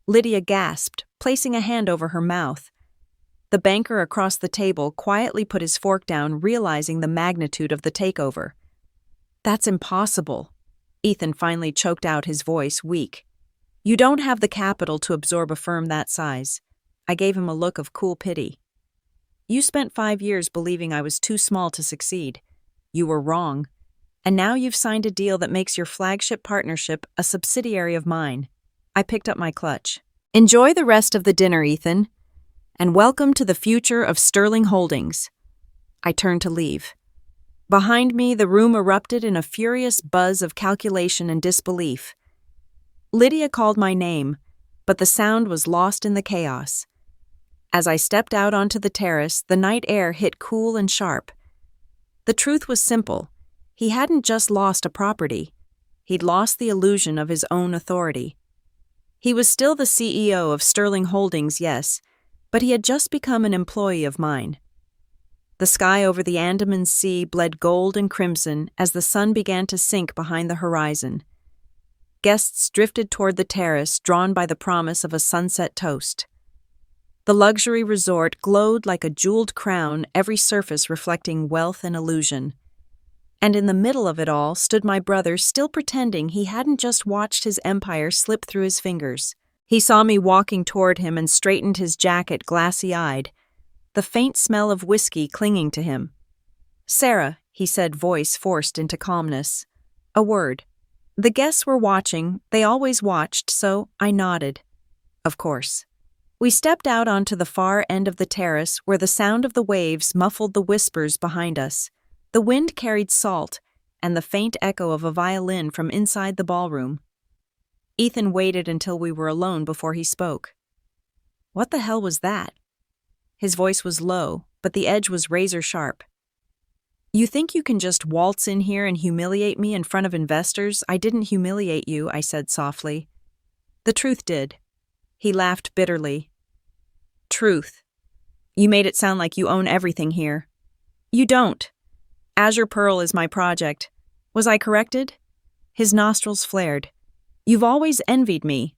[SPEAKER 1] Lydia gasped, placing a hand over her mouth. The banker across the table quietly put his fork down, realizing the magnitude of the takeover. "That's impossible." Ethan finally choked out, his voice weak. "You don't have the capital to absorb a firm that size." I gave him a look of cool pity. "You spent 5 years believing I was too small to succeed. You were wrong. And now you've signed a deal that makes your flagship partnership a subsidiary of mine." I picked up my clutch. "Enjoy the rest of the dinner, Ethan. And welcome to the future of Sterling Holdings." I turned to leave. Behind me, the room erupted in a furious buzz of calculation and disbelief. Lydia called my name, but the sound was lost in the chaos. As I stepped out onto the terrace, the night air hit cool and sharp. The truth was simple. He hadn't just lost a property. He'd lost the illusion of his own authority. He was still the CEO of Sterling Holdings, yes, but he had just become an employee of mine. The sky over the Andaman Sea bled gold and crimson as the sun began to sink behind the horizon. Guests drifted toward the terrace, drawn by the promise of a sunset toast. The luxury resort glowed like a jeweled crown, every surface reflecting wealth and illusion. And in the middle of it all stood my brother, still pretending he hadn't just watched his empire slip through his fingers. He saw me walking toward him and straightened his jacket glassy-eyed, the faint smell of whiskey clinging to him. "Sarah," he said, voice forced into calmness. A word. The guests were watching, they always watched, so I nodded. Of course. We stepped out onto the far end of the terrace where the sound of the waves muffled the whispers behind us. The wind carried salt and the faint echo of a violin from inside the ballroom. Ethan waited until we were alone before he spoke. "What the hell was that?" His voice was low, but the edge was razor sharp. "You think you can just waltz in here and humiliate me in front of investors? I didn't humiliate you," I said softly. "The truth did." He laughed bitterly. "Truth. You made it sound like you own everything here. You don't. Azure Pearl is my project. Was I corrected?" His nostrils flared. "You've always envied me.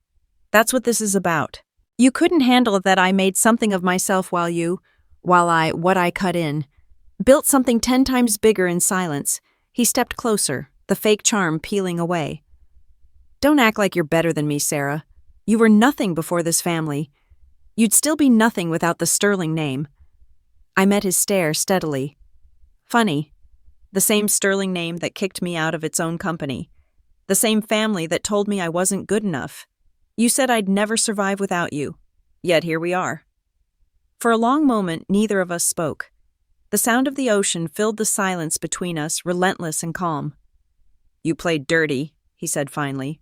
[SPEAKER 1] That's what this is about. You couldn't handle that I made something of myself while I cut in. Built something 10 times bigger in silence." He stepped closer, the fake charm peeling away. "Don't act like you're better than me, Sarah. You were nothing before this family. You'd still be nothing without the sterling name." I met his stare steadily. "Funny. The same sterling name that kicked me out of its own company. The same family that told me I wasn't good enough. You said I'd never survive without you. Yet here we are." For a long moment, neither of us spoke. The sound of the ocean filled the silence between us, relentless and calm. "You played dirty," he said finally.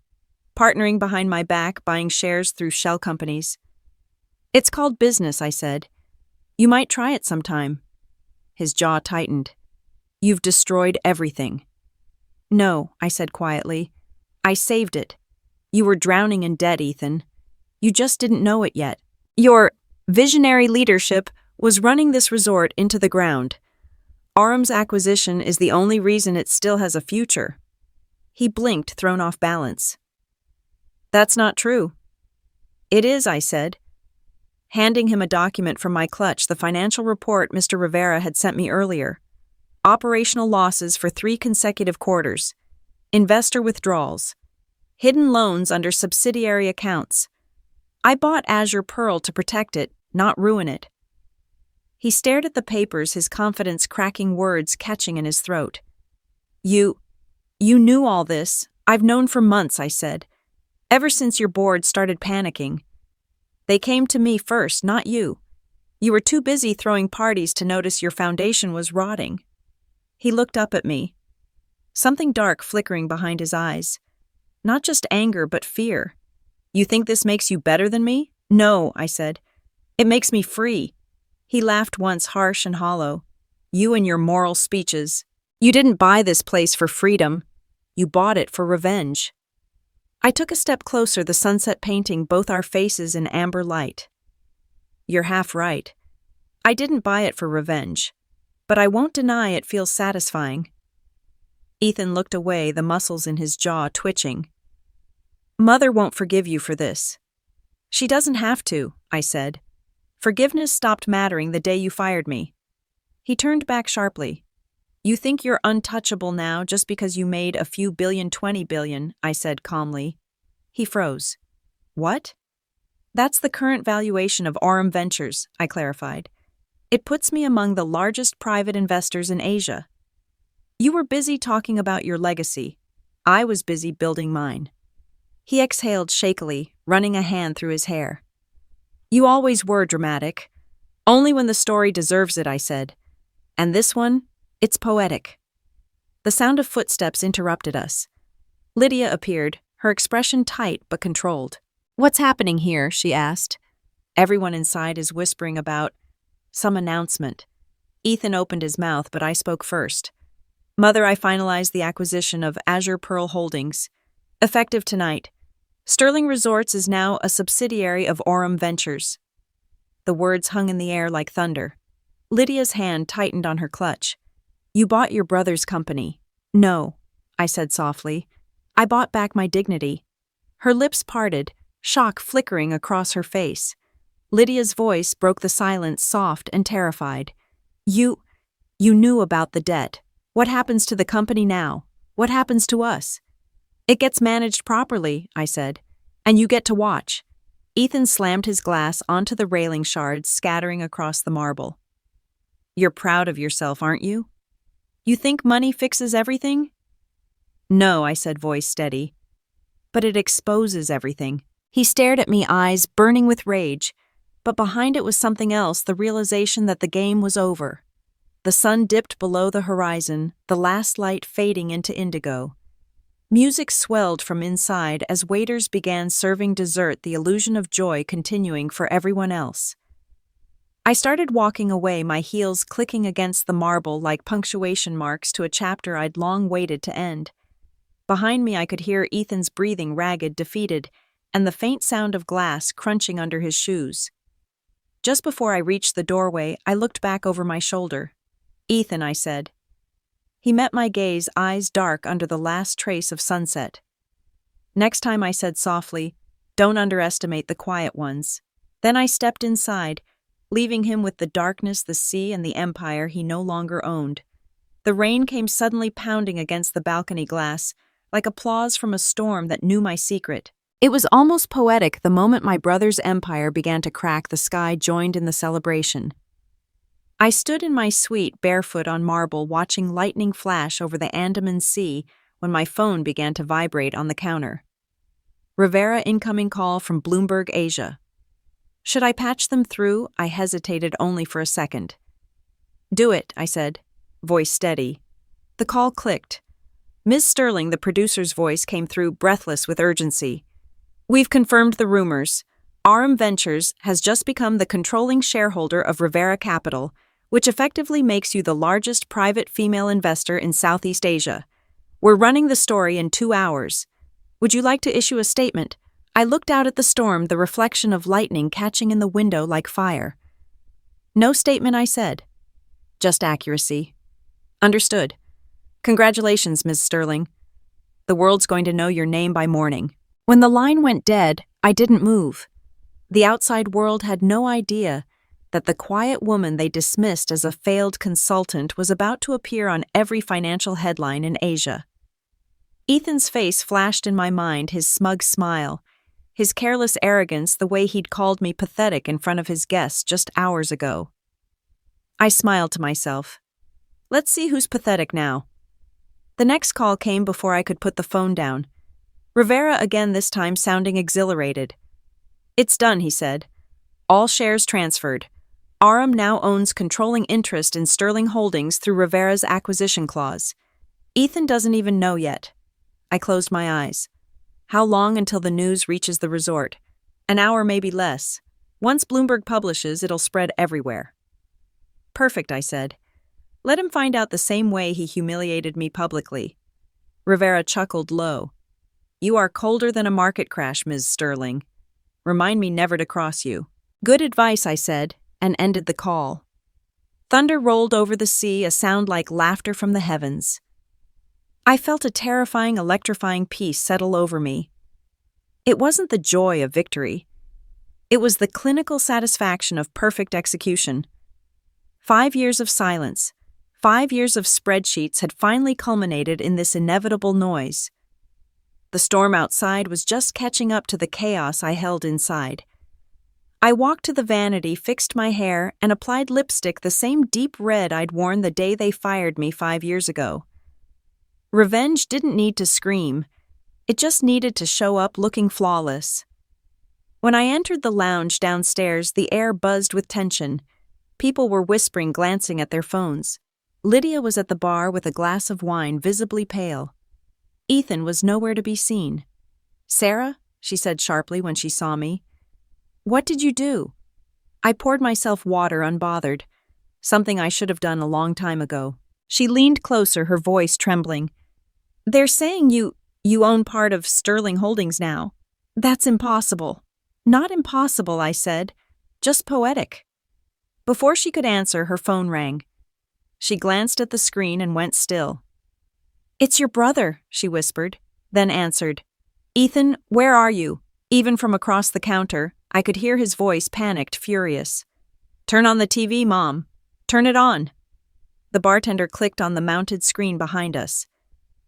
[SPEAKER 1] "Partnering behind my back, buying shares through shell companies." "It's called business," I said. "You might try it sometime." His jaw tightened. "You've destroyed everything." "No," I said quietly. "I saved it. You were drowning in debt, Ethan. You just didn't know it yet. Your visionary leadership was running this resort into the ground. Orum's acquisition is the only reason it still has a future." He blinked, thrown off balance. "That's not true." "It is," I said, handing him a document from my clutch, the financial report Mr. Rivera had sent me earlier. Operational losses for 3 consecutive quarters. Investor withdrawals. Hidden loans under subsidiary accounts. I bought Azure Pearl to protect it, not ruin it. He stared at the papers, his confidence cracking, words catching in his throat. You knew all this. I've known for months," I said. "Ever since your board started panicking. They came to me first, not you. You were too busy throwing parties to notice your foundation was rotting." He looked up at me, something dark flickering behind his eyes. Not just anger, but fear. "You think this makes you better than me?" "No," I said. "It makes me free." He laughed once, harsh and hollow. "You and your moral speeches. You didn't buy this place for freedom. You bought it for revenge." I took a step closer, the sunset painting both our faces in amber light. "You're half right. I didn't buy it for revenge. But I won't deny it feels satisfying." Ethan looked away, the muscles in his jaw twitching. "Mother won't forgive you for this." "She doesn't have to," I said. "Forgiveness stopped mattering the day you fired me." He turned back sharply. "You think you're untouchable now just because you made a few billion, 20 billion, I said calmly. He froze. "What?" "That's the current valuation of Orum Ventures," I clarified. "It puts me among the largest private investors in Asia." "You were busy talking about your legacy. I was busy building mine." He exhaled shakily, running a hand through his hair. "You always were dramatic. Only when the story deserves it," I said. "And this one, it's poetic." The sound of footsteps interrupted us. Lydia appeared, her expression tight but controlled. "What's happening here?" she asked. Everyone inside is whispering about some announcement. Ethan opened his mouth, but I spoke first. "Mother, I finalized the acquisition of Azure Pearl Holdings. Effective tonight. Sterling Resorts is now a subsidiary of Orum Ventures." The words hung in the air like thunder. Lydia's hand tightened on her clutch. You bought your brother's company. No, I said softly. I bought back my dignity. Her lips parted, shock flickering across her face. Lydia's voice broke the silence, soft and terrified. You knew about the debt. What happens to the company now? What happens to us? It gets managed properly, I said. And you get to watch. Ethan slammed his glass onto the railing shards, scattering across the marble. You're proud of yourself, aren't you? You think money fixes everything? No, I said, voice steady. But it exposes everything. He stared at me, eyes burning with rage. But behind it was something else, the realization that the game was over. The sun dipped below the horizon, the last light fading into indigo. Music swelled from inside as waiters began serving dessert, the illusion of joy continuing for everyone else. I started walking away, my heels clicking against the marble like punctuation marks to a chapter I'd long waited to end. Behind me I could hear Ethan's breathing, ragged, defeated, and the faint sound of glass crunching under his shoes. Just before I reached the doorway, I looked back over my shoulder. Ethan, I said. He met my gaze, eyes dark under the last trace of sunset. Next time, I said softly, don't underestimate the quiet ones. Then I stepped inside, leaving him with the darkness, the sea, and the empire he no longer owned. The rain came suddenly pounding against the balcony glass, like applause from a storm that knew my secret. It was almost poetic the moment my brother's empire began to crack, the sky joined in the celebration. I stood in my suite, barefoot on marble, watching lightning flash over the Andaman Sea when my phone began to vibrate on the counter. Rivera incoming call from Bloomberg Asia. Should I patch them through? I hesitated only for a second. Do it, I said, voice steady. The call clicked. Ms. Sterling, the producer's voice, came through, breathless with urgency. We've confirmed the rumors. RM Ventures has just become the controlling shareholder of Rivera Capital, which effectively makes you the largest private female investor in Southeast Asia. We're running the story in 2 hours. Would you like to issue a statement? I looked out at the storm, the reflection of lightning catching in the window like fire. No statement, I said. Just accuracy. Understood. Congratulations, Ms. Sterling. The world's going to know your name by morning. When the line went dead, I didn't move. The outside world had no idea that the quiet woman they dismissed as a failed consultant was about to appear on every financial headline in Asia. Ethan's face flashed in my mind, his smug smile, his careless arrogance, the way he'd called me pathetic in front of his guests just hours ago. I smiled to myself. Let's see who's pathetic now. The next call came before I could put the phone down. Rivera again, this time sounding exhilarated. It's done, he said. All shares transferred. RM now owns controlling interest in Sterling Holdings through Rivera's acquisition clause. Ethan doesn't even know yet. I closed my eyes. How long until the news reaches the resort? An hour, maybe less. Once Bloomberg publishes, it'll spread everywhere. Perfect, I said. Let him find out the same way he humiliated me publicly. Rivera chuckled low. You are colder than a market crash, Ms. Sterling. Remind me never to cross you. Good advice, I said, and ended the call. Thunder rolled over the sea, a sound like laughter from the heavens. I felt a terrifying, electrifying peace settle over me. It wasn't the joy of victory. It was the clinical satisfaction of perfect execution. 5 years of silence, 5 years of spreadsheets had finally culminated in this inevitable noise. The storm outside was just catching up to the chaos I held inside. I walked to the vanity, fixed my hair, and applied lipstick the same deep red I'd worn the day they fired me 5 years ago. Revenge didn't need to scream. It just needed to show up looking flawless. When I entered the lounge downstairs, the air buzzed with tension. People were whispering, glancing at their phones. Lydia was at the bar with a glass of wine, visibly pale. Ethan was nowhere to be seen. Sarah, she said sharply when she saw me. What did you do? I poured myself water, unbothered. Something I should have done a long time ago. She leaned closer, her voice trembling. They're saying you own part of Sterling Holdings now. That's impossible. Not impossible, I said. Just poetic. Before she could answer, her phone rang. She glanced at the screen and went still. "It's your brother," she whispered, then answered. "Ethan, where are you?" Even from across the counter, I could hear his voice, panicked, furious. "Turn on the TV, Mom. Turn it on." The bartender clicked on the mounted screen behind us.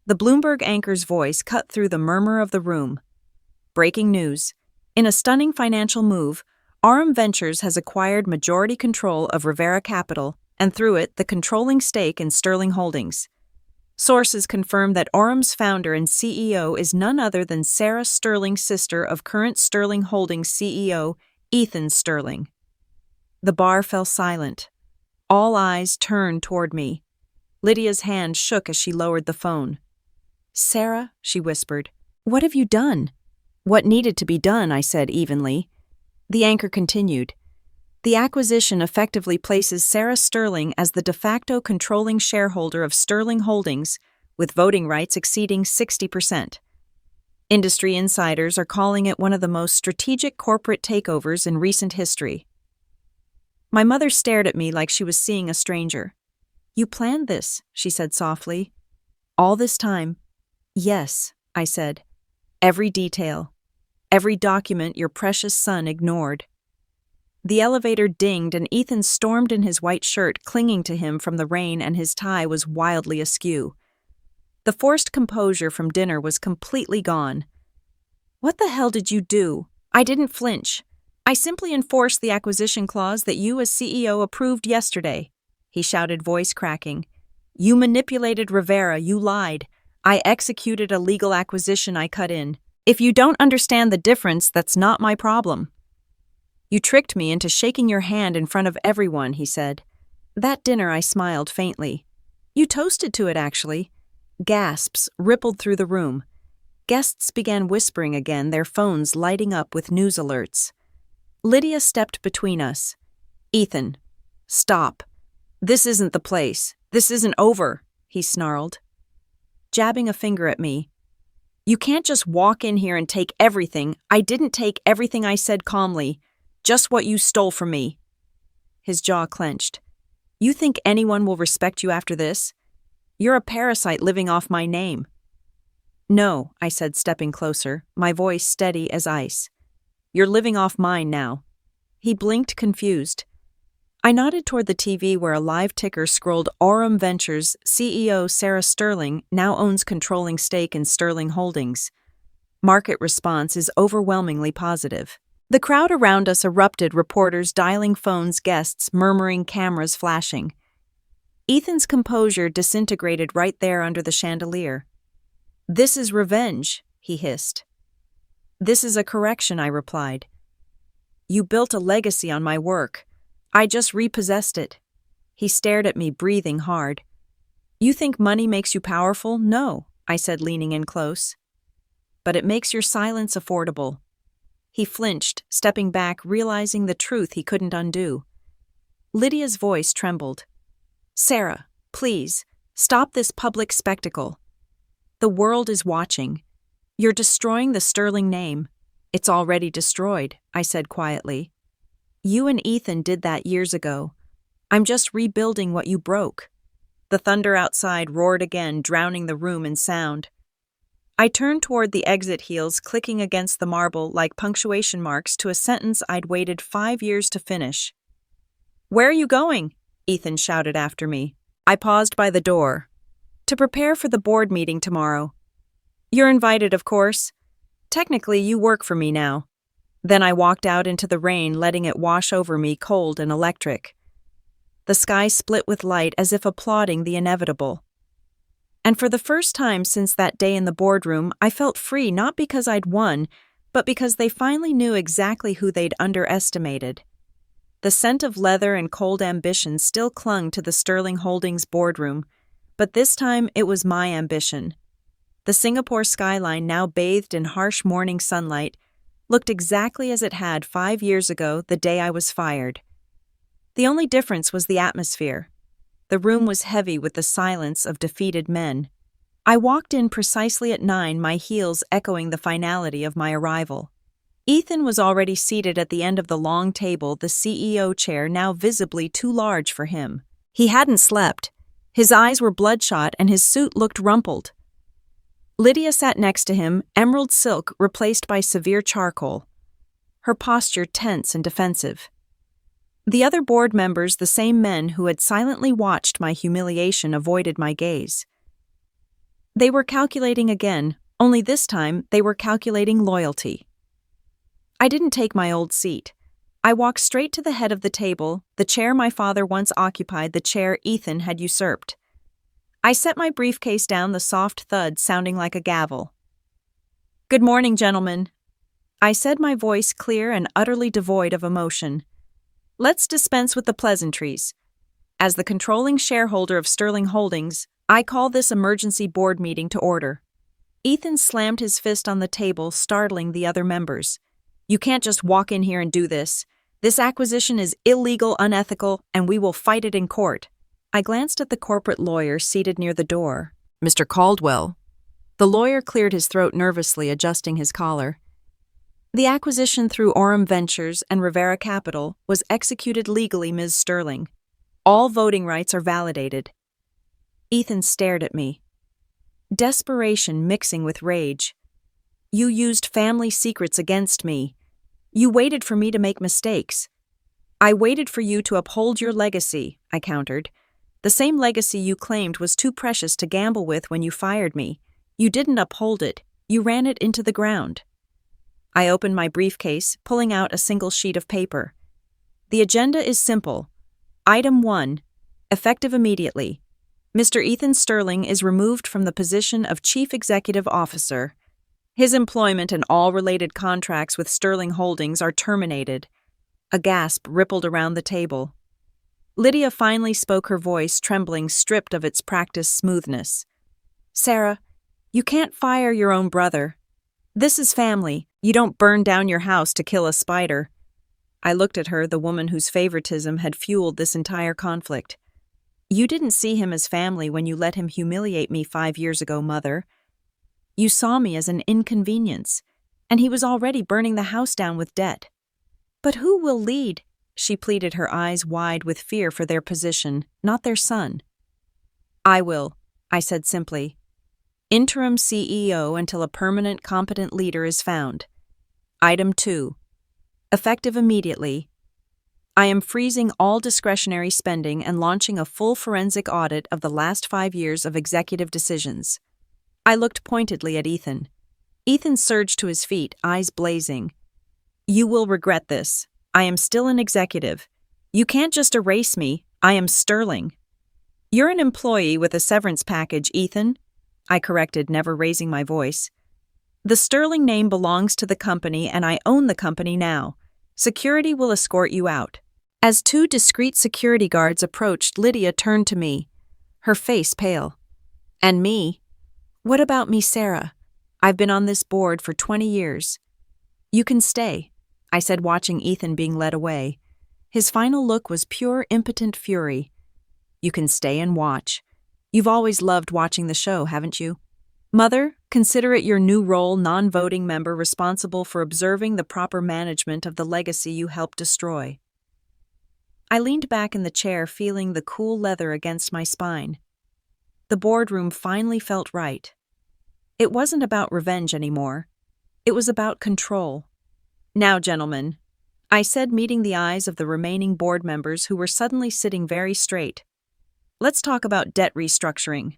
[SPEAKER 1] The Bloomberg anchor's voice cut through the murmur of the room. Breaking news. In a stunning financial move, Aurum Ventures has acquired majority control of Rivera Capital and through it the controlling stake in Sterling Holdings. Sources confirm that Aurum's founder and CEO is none other than Sarah Sterling's sister of current Sterling Holdings CEO Ethan Sterling. The bar fell silent. All eyes turned toward me. Lydia's hand shook as she lowered the phone. "Sarah," she whispered, "what have you done?" "What needed to be done," I said evenly. The anchor continued. "The acquisition effectively places Sarah Sterling as the de facto controlling shareholder of Sterling Holdings, with voting rights exceeding 60%. Industry insiders are calling it one of the most strategic corporate takeovers in recent history." My mother stared at me like she was seeing a stranger. "You planned this," she said softly. "All this time?" "Yes," I said. "Every detail. Every document your precious son ignored." The elevator dinged and Ethan stormed in his white shirt, clinging to him from the rain, and his tie was wildly askew. The forced composure from dinner was completely gone. "What the hell did you do?" I didn't flinch. "I simply enforced the acquisition clause that you as CEO approved yesterday," he shouted, voice cracking. "You manipulated Rivera, you lied. I executed a legal acquisition, I cut in. If you don't understand the difference, that's not my problem." "You tricked me into shaking your hand in front of everyone," he said. That dinner I smiled faintly. "You toasted to it, actually." Gasps rippled through the room. Guests began whispering again, their phones lighting up with news alerts. Lydia stepped between us. "Ethan, stop. This isn't the place. This isn't over," he snarled, jabbing a finger at me. "You can't just walk in here and take everything." "I didn't take everything," I said calmly. "Just what you stole from me." His jaw clenched. "You think anyone will respect you after this? You're a parasite living off my name." "No," I said, stepping closer, my voice steady as ice. "You're living off mine now." He blinked, confused. I nodded toward the TV where a live ticker scrolled Aurum Ventures CEO Sarah Sterling now owns controlling stake in Sterling Holdings. Market response is overwhelmingly positive. The crowd around us erupted, reporters dialing phones, guests murmuring, cameras flashing. Ethan's composure disintegrated right there under the chandelier. "This is revenge," he hissed. "This is a correction," I replied. "You built a legacy on my work. I just repossessed it." He stared at me, breathing hard. "You think money makes you powerful?" "No," I said, leaning in close. "But it makes your silence affordable." He flinched, stepping back, realizing the truth he couldn't undo. Lydia's voice trembled. "Sarah, please, stop this public spectacle. The world is watching. You're destroying the Sterling name." "It's already destroyed," I said quietly. "You and Ethan did that years ago. I'm just rebuilding what you broke." The thunder outside roared again, drowning the room in sound. I turned toward the exit, heels clicking against the marble like punctuation marks to a sentence I'd waited 5 years to finish. "Where are you going?" Ethan shouted after me. I paused by the door. "To prepare for the board meeting tomorrow." "You're invited, of course. Technically, you work for me now." Then I walked out into the rain, letting it wash over me, cold and electric. The sky split with light as if applauding the inevitable. And for the first time since that day in the boardroom, I felt free, not because I'd won, but because they finally knew exactly who they'd underestimated. The scent of leather and cold ambition still clung to the Sterling Holdings boardroom, but this time it was my ambition. The Singapore skyline, now bathed in harsh morning sunlight, looked exactly as it had 5 years ago, the day I was fired. The only difference was the atmosphere. The room was heavy with the silence of defeated men. I walked in precisely at 9, my heels echoing the finality of my arrival. Ethan was already seated at the end of the long table, the CEO chair now visibly too large for him. He hadn't slept. His eyes were bloodshot and his suit looked rumpled. Lydia sat next to him, emerald silk replaced by severe charcoal, her posture tense and defensive. The other board members, the same men who had silently watched my humiliation, avoided my gaze. They were calculating again, only this time they were calculating loyalty. I didn't take my old seat. I walked straight to the head of the table, the chair my father once occupied, the chair Ethan had usurped. I set my briefcase down, the soft thud sounding like a gavel. "Good morning, gentlemen," I said, my voice clear and utterly devoid of emotion. "Let's dispense with the pleasantries. As the controlling shareholder of Sterling Holdings, I call this emergency board meeting to order." Ethan slammed his fist on the table, startling the other members. "You can't just walk in here and do this. This acquisition is illegal, unethical, and we will fight it in court." I glanced at the corporate lawyer seated near the door. "Mr. Caldwell." The lawyer cleared his throat nervously, adjusting his collar. "The acquisition through Orem Ventures and Rivera Capital was executed legally, Ms. Sterling. All voting rights are validated." Ethan stared at me. Desperation mixing with rage. "You used family secrets against me. You waited for me to make mistakes." "I waited for you to uphold your legacy," I countered. "The same legacy you claimed was too precious to gamble with when you fired me. You didn't uphold it. You ran it into the ground." I opened my briefcase, pulling out a single sheet of paper. "The agenda is simple. Item 1. Effective immediately. Mr. Ethan Sterling is removed from the position of Chief Executive Officer. His employment and all related contracts with Sterling Holdings are terminated." A gasp rippled around the table. Lydia finally spoke, her voice trembling, stripped of its practiced smoothness. "Sarah, you can't fire your own brother. This is family. You don't burn down your house to kill a spider." I looked at her, the woman whose favoritism had fueled this entire conflict. "You didn't see him as family when you let him humiliate me 5 years ago, Mother. You saw me as an inconvenience, and he was already burning the house down with debt." "But who will lead?" she pleaded, her eyes wide with fear for their position, not their son. "I will," I said simply. "Interim CEO until a permanent, competent leader is found. Item 2. Effective immediately. I am freezing all discretionary spending and launching a full forensic audit of the last 5 years of executive decisions." I looked pointedly at Ethan. Ethan surged to his feet, eyes blazing. "You will regret this. I am still an executive. You can't just erase me. I am Sterling." "You're an employee with a severance package, Ethan," I corrected, never raising my voice. "The Sterling name belongs to the company, and I own the company now. Security will escort you out." As 2 discreet security guards approached, Lydia turned to me, her face pale. "And me? What about me, Sarah? I've been on this board for 20 years. "You can stay," I said, watching Ethan being led away. His final look was pure, impotent fury. "You can stay and watch. You've always loved watching the show, haven't you? Mother, consider it your new role, non-voting member responsible for observing the proper management of the legacy you helped destroy." I leaned back in the chair, feeling the cool leather against my spine. The boardroom finally felt right. It wasn't about revenge anymore. It was about control. "Now, gentlemen," I said, meeting the eyes of the remaining board members who were suddenly sitting very straight. "Let's talk about debt restructuring."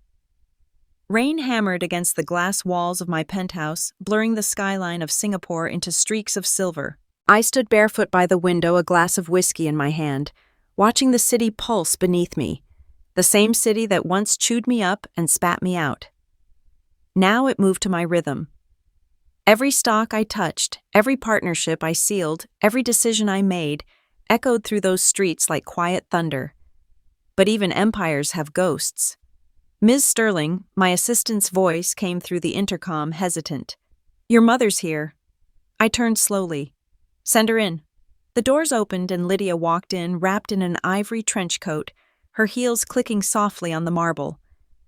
[SPEAKER 1] Rain hammered against the glass walls of my penthouse, blurring the skyline of Singapore into streaks of silver. I stood barefoot by the window, a glass of whiskey in my hand, watching the city pulse beneath me, the same city that once chewed me up and spat me out. Now it moved to my rhythm. Every stock I touched, every partnership I sealed, every decision I made, echoed through those streets like quiet thunder. But even empires have ghosts. "Ms. Sterling," my assistant's voice came through the intercom, hesitant. "Your mother's here." I turned slowly. "Send her in." The doors opened and Lydia walked in, wrapped in an ivory trench coat, her heels clicking softly on the marble.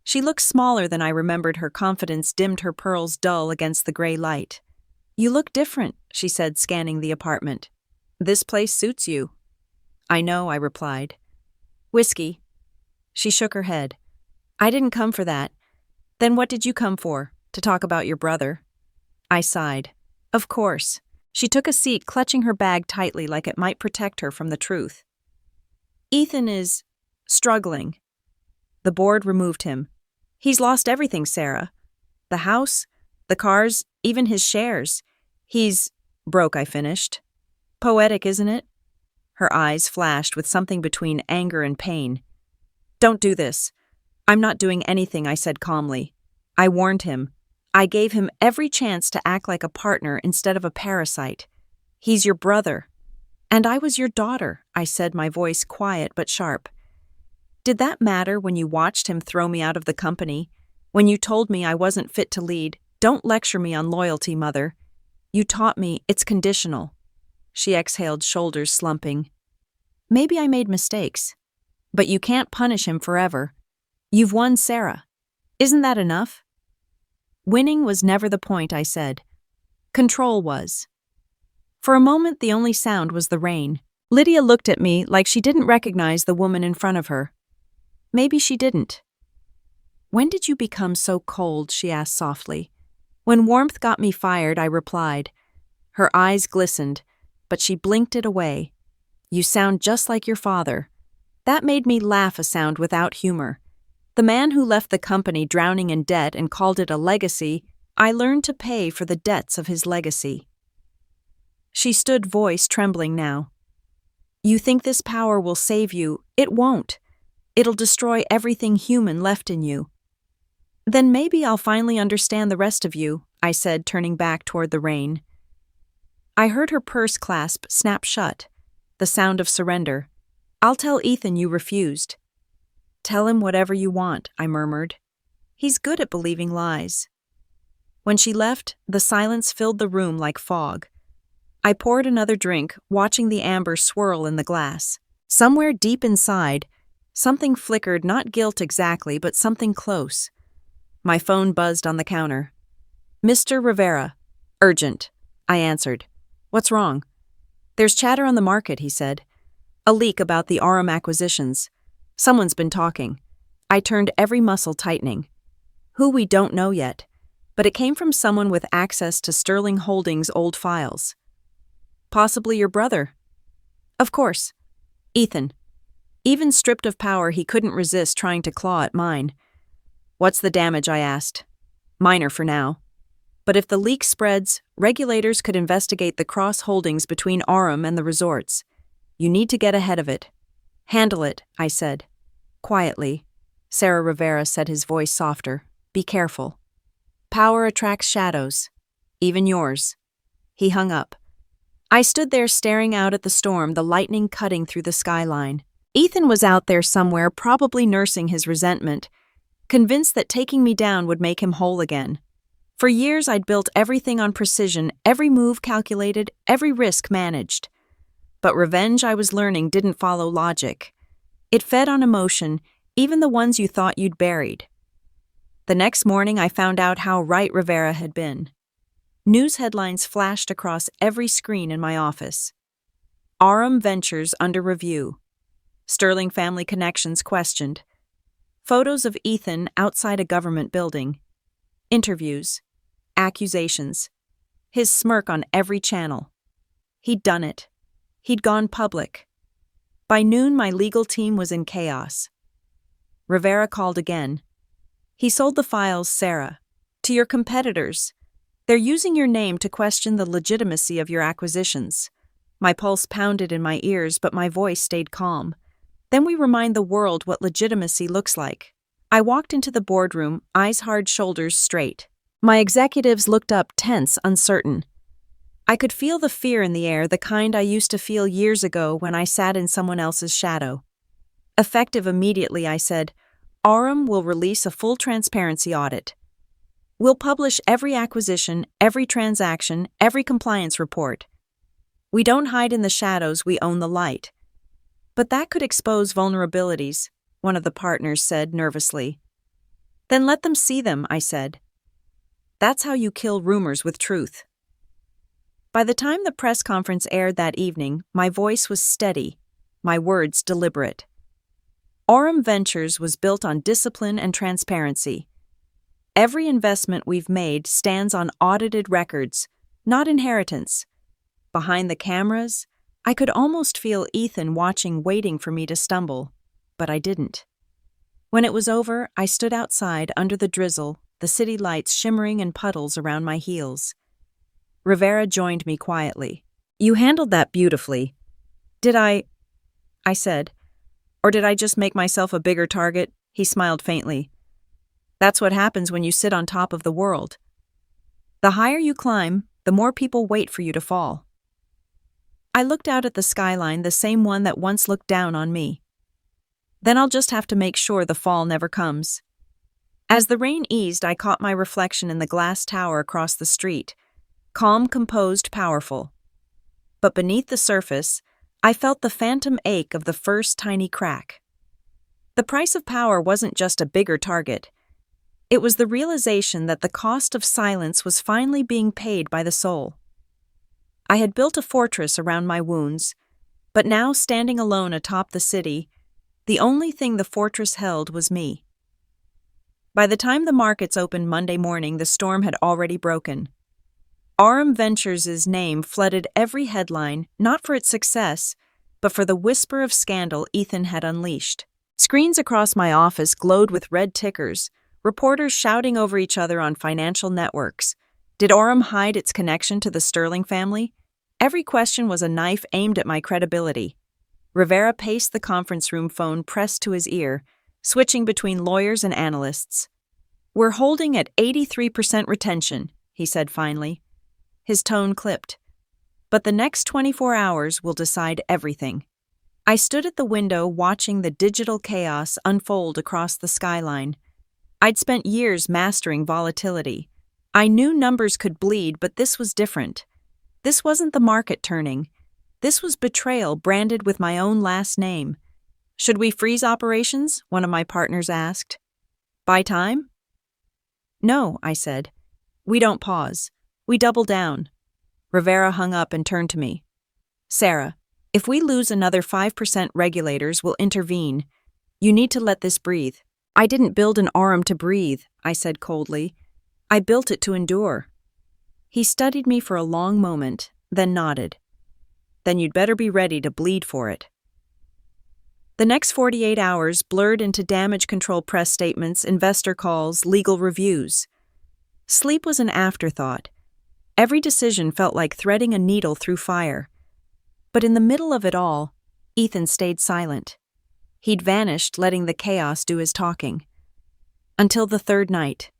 [SPEAKER 1] She looked smaller than I remembered, her confidence dimmed, her pearls dull against the gray light. You look different, she said, scanning the apartment. This place suits you. I know, I replied. Whiskey. She shook her head. I didn't come for that. Then what did you come for? To talk about your brother? I sighed. Of course. She took a seat, clutching her bag tightly like it might protect her from the truth. Ethan is struggling. The board removed him. He's lost everything, Sarah. The house, the cars, even his shares. He's broke, I finished. Poetic, isn't it? Her eyes flashed with something between anger and pain. Don't do this. I'm not doing anything, I said calmly. I warned him. I gave him every chance to act like a partner instead of a parasite. He's your brother. And I was your daughter, I said, my voice quiet but sharp. Did that matter when you watched him throw me out of the company? When you told me I wasn't fit to lead? Don't lecture me on loyalty, Mother. You taught me it's conditional. She exhaled, shoulders slumping. Maybe I made mistakes. But you can't punish him forever. You've won, Sarah. Isn't that enough? Winning was never the point, I said. Control was. For a moment, the only sound was the rain. Lydia looked at me like she didn't recognize the woman in front of her. Maybe she didn't. When did you become so cold? She asked softly. When warmth got me fired, I replied. Her eyes glistened, but she blinked it away. You sound just like your father. That made me laugh, a sound without humor. The man who left the company drowning in debt and called it a legacy, I learned to pay for the debts of his legacy. She stood, voice trembling now. You think this power will save you? It won't. It'll destroy everything human left in you. Then maybe I'll finally understand the rest of you, I said, turning back toward the rain. I heard her purse clasp snap shut, the sound of surrender. I'll tell Ethan you refused. Tell him whatever you want, I murmured. He's good at believing lies. When she left, the silence filled the room like fog. I poured another drink, watching the amber swirl in the glass. Somewhere deep inside, something flickered, not guilt exactly, but something close. My phone buzzed on the counter. Mr. Rivera. Urgent. I answered. What's wrong? There's chatter on the market, he said. A leak about the Aurum acquisitions. Someone's been talking. I turned, every muscle tightening. Who, we don't know yet, but it came from someone with access to Sterling Holdings' old files. Possibly your brother. Of course. Ethan. Even stripped of power, he couldn't resist trying to claw at mine. What's the damage, I asked. Minor for now. But if the leak spreads, regulators could investigate the cross-holdings between Aurum and the resorts. You need to get ahead of it. Handle it, I said. Quietly. Sarah Rivera said, his voice softer. Be careful. Power attracts shadows. Even yours. He hung up. I stood there staring out at the storm, the lightning cutting through the skyline. Ethan was out there somewhere, probably nursing his resentment, convinced that taking me down would make him whole again. For years I'd built everything on precision, every move calculated, every risk managed. But revenge, I was learning, didn't follow logic. It fed on emotion, even the ones you thought you'd buried. The next morning I found out how right Rivera had been. News headlines flashed across every screen in my office. Aurum Ventures under review. Sterling family connections questioned. Photos of Ethan outside a government building. Interviews. Accusations. His smirk on every channel. He'd done it. He'd gone public. By noon, my legal team was in chaos. Rivera called again. He sold the files, Sarah, to your competitors. They're using your name to question the legitimacy of your acquisitions. My pulse pounded in my ears, but my voice stayed calm. Then we remind the world what legitimacy looks like. I walked into the boardroom, eyes hard, shoulders straight. My executives looked up, tense, uncertain. I could feel the fear in the air, the kind I used to feel years ago when I sat in someone else's shadow. Effective immediately, I said, Aurum will release a full transparency audit. We'll publish every acquisition, every transaction, every compliance report. We don't hide in the shadows, we own the light. But that could expose vulnerabilities, one of the partners said nervously. Then let them see them, I said. That's how you kill rumors with truth. By the time the press conference aired that evening, my voice was steady, my words deliberate. Aurum Ventures was built on discipline and transparency. Every investment we've made stands on audited records, not inheritance. Behind the cameras, I could almost feel Ethan watching, waiting for me to stumble, but I didn't. When it was over, I stood outside under the drizzle, the city lights shimmering in puddles around my heels. Rivera joined me quietly. "You handled that beautifully." "Did I said. "Or did I just make myself a bigger target?" He smiled faintly. "That's what happens when you sit on top of the world. The higher you climb, the more people wait for you to fall." I looked out at the skyline, the same one that once looked down on me. Then I'll just have to make sure the fall never comes. As the rain eased, I caught my reflection in the glass tower across the street, calm, composed, powerful. But beneath the surface, I felt the phantom ache of the first tiny crack. The price of power wasn't just a bigger target. It was the realization that the cost of silence was finally being paid by the soul. I had built a fortress around my wounds, but now, standing alone atop the city, the only thing the fortress held was me. By the time the markets opened Monday morning, the storm had already broken. Aurum Ventures' name flooded every headline, not for its success, but for the whisper of scandal Ethan had unleashed. Screens across my office glowed with red tickers, reporters shouting over each other on financial networks. Did Aurum hide its connection to the Sterling family? Every question was a knife aimed at my credibility. Rivera paced the conference room, phone pressed to his ear, switching between lawyers and analysts. "We're holding at 83% retention," he said finally. His tone clipped. "But the next 24 hours will decide everything." I stood at the window watching the digital chaos unfold across the skyline. I'd spent years mastering volatility. I knew numbers could bleed, but this was different. This wasn't the market turning. This was betrayal branded with my own last name. "Should we freeze operations?" one of my partners asked. "Buy time?" "No," I said. "We don't pause. We double down." Rivera hung up and turned to me. "Sarah, if we lose another 5%, regulators will intervene. You need to let this breathe." "I didn't build an Aurum to breathe," I said coldly. "I built it to endure." He studied me for a long moment, then nodded. "Then you'd better be ready to bleed for it." The next 48 hours blurred into damage control press statements, investor calls, legal reviews. Sleep was an afterthought. Every decision felt like threading a needle through fire. But in the middle of it all, Ethan stayed silent. He'd vanished, letting the chaos do his talking. Until the third night.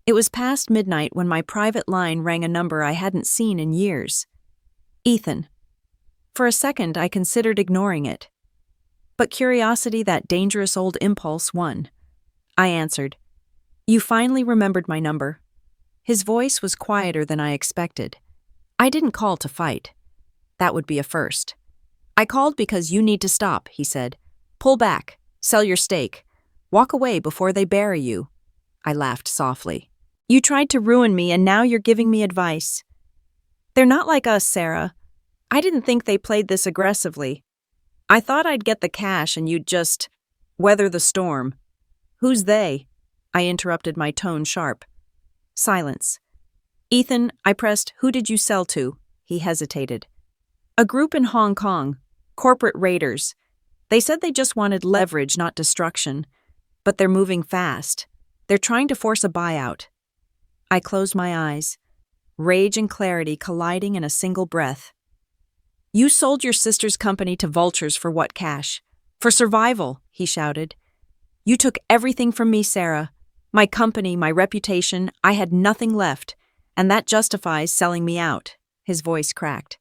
[SPEAKER 1] It was past midnight when my private line rang a number I hadn't seen in years. "Ethan." For a second, I considered ignoring it. But curiosity, that dangerous old impulse, won. I answered. "You finally remembered my number." His voice was quieter than I expected. "I didn't call to fight. That would be a first. I called because you need to stop," he said. "Pull back, sell your stake, walk away before they bury you." I laughed softly. "You tried to ruin me, and now you're giving me advice." "They're not like us, Sarah. I didn't think they played this aggressively. I thought I'd get the cash and you'd just weather the storm." "Who's they?" I interrupted, my tone sharp. Silence. "Ethan," I pressed, "who did you sell to?" He hesitated. "A group in Hong Kong. Corporate raiders. They said they just wanted leverage, not destruction. But they're moving fast. They're trying to force a buyout." I closed my eyes. Rage and clarity colliding in a single breath. "You sold your sister's company to vultures for what cash? For survival," he shouted. "You took everything from me, Sarah. My company, my reputation, I had nothing left, and that justifies selling me out." His voice cracked.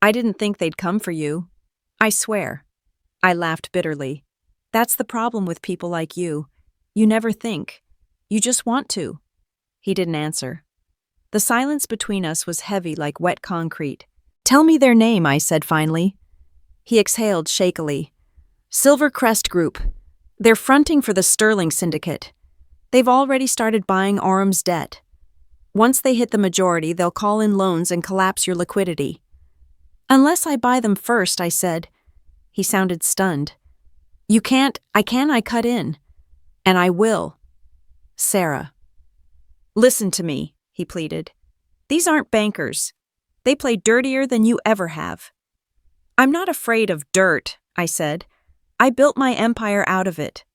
[SPEAKER 1] "I didn't think they'd come for you. I swear." I laughed bitterly. "That's the problem with people like you. You never think. You just want to." He didn't answer. The silence between us was heavy like wet concrete. "Tell me their name," I said finally. He exhaled shakily. "Silver Crest Group. They're fronting for the Sterling Syndicate. They've already started buying Aurum's debt." Once they hit the majority, they'll call in loans and collapse your liquidity. Unless I buy them first, I said. He sounded stunned. You can't, I cut in. And I will. Sarah. Listen to me, he pleaded. These aren't bankers. They play dirtier than you ever have. I'm not afraid of dirt, I said. I built my empire out of it.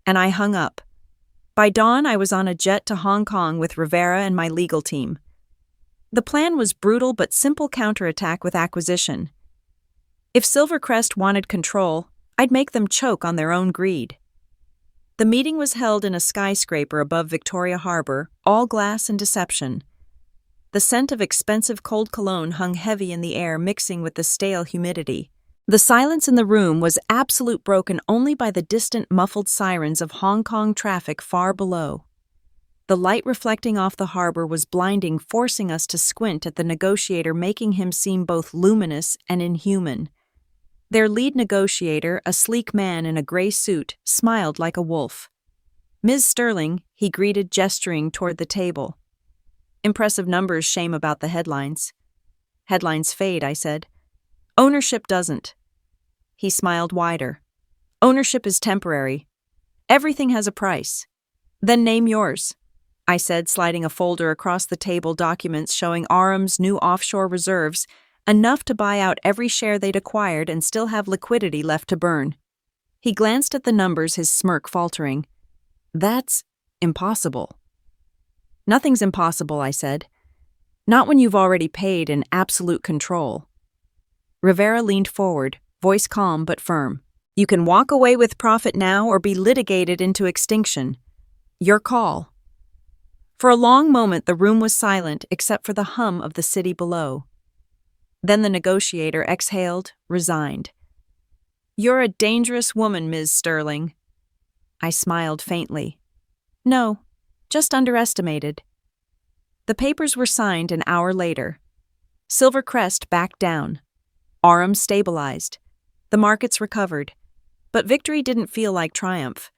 [SPEAKER 1] And I hung up. By dawn, I was on a jet to Hong Kong with Rivera and my legal team. The plan was brutal but simple counterattack with acquisition. If Silvercrest wanted control, I'd make them choke on their own greed. The meeting was held in a skyscraper above Victoria Harbor, all glass and deception. The scent of expensive cold cologne hung heavy in the air, mixing with the stale humidity. The silence in the room was absolute, broken only by the distant muffled sirens of Hong Kong traffic far below. The light reflecting off the harbor was blinding, forcing us to squint at the negotiator, making him seem both luminous and inhuman. Their lead negotiator, a sleek man in a gray suit, smiled like a wolf. Ms. Sterling, he greeted, gesturing toward the table. Impressive numbers, shame about the headlines. Headlines fade, I said. Ownership doesn't. He smiled wider. Ownership is temporary. Everything has a price. Then name yours, I said, sliding a folder across the table, documents showing RM's new offshore reserves, enough to buy out every share they'd acquired and still have liquidity left to burn. He glanced at the numbers, his smirk faltering. That's impossible. Nothing's impossible, I said. Not when you've already paid in absolute control. Rivera leaned forward, voice calm but firm. You can walk away with profit now or be litigated into extinction. Your call. For a long moment, the room was silent except for the hum of the city below. Then the negotiator exhaled, resigned. You're a dangerous woman, Ms. Sterling. I smiled faintly. No, just underestimated. The papers were signed an hour later. Silvercrest backed down. RM stabilized. The markets recovered. But victory didn't feel like triumph.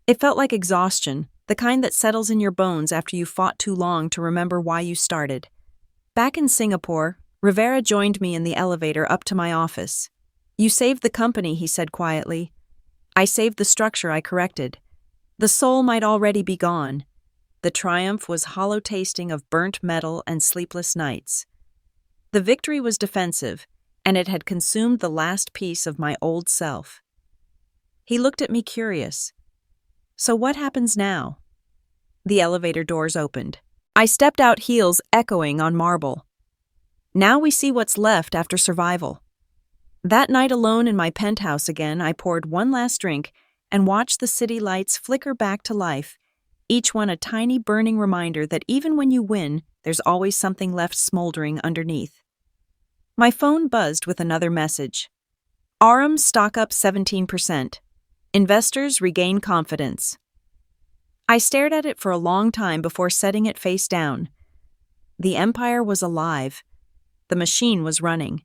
[SPEAKER 1] It felt like exhaustion, the kind that settles in your bones after you fought too long to remember why you started. Back in Singapore, Rivera joined me in the elevator up to my office. You saved the company, he said quietly. I saved the structure I corrected. The soul might already be gone. The triumph was hollow tasting of burnt metal and sleepless nights. The victory was defensive, and it had consumed the last piece of my old self. He looked at me curious. So what happens now? The elevator doors opened. I stepped out, heels echoing on marble. Now we see what's left after survival. That night alone in my penthouse again, I poured one last drink and watched the city lights flicker back to life, each one a tiny burning reminder that even when you win, there's always something left smoldering underneath. My phone buzzed with another message. RM stock up 17%. Investors regain confidence. I stared at it for a long time before setting it face down. The empire was alive. The machine was running.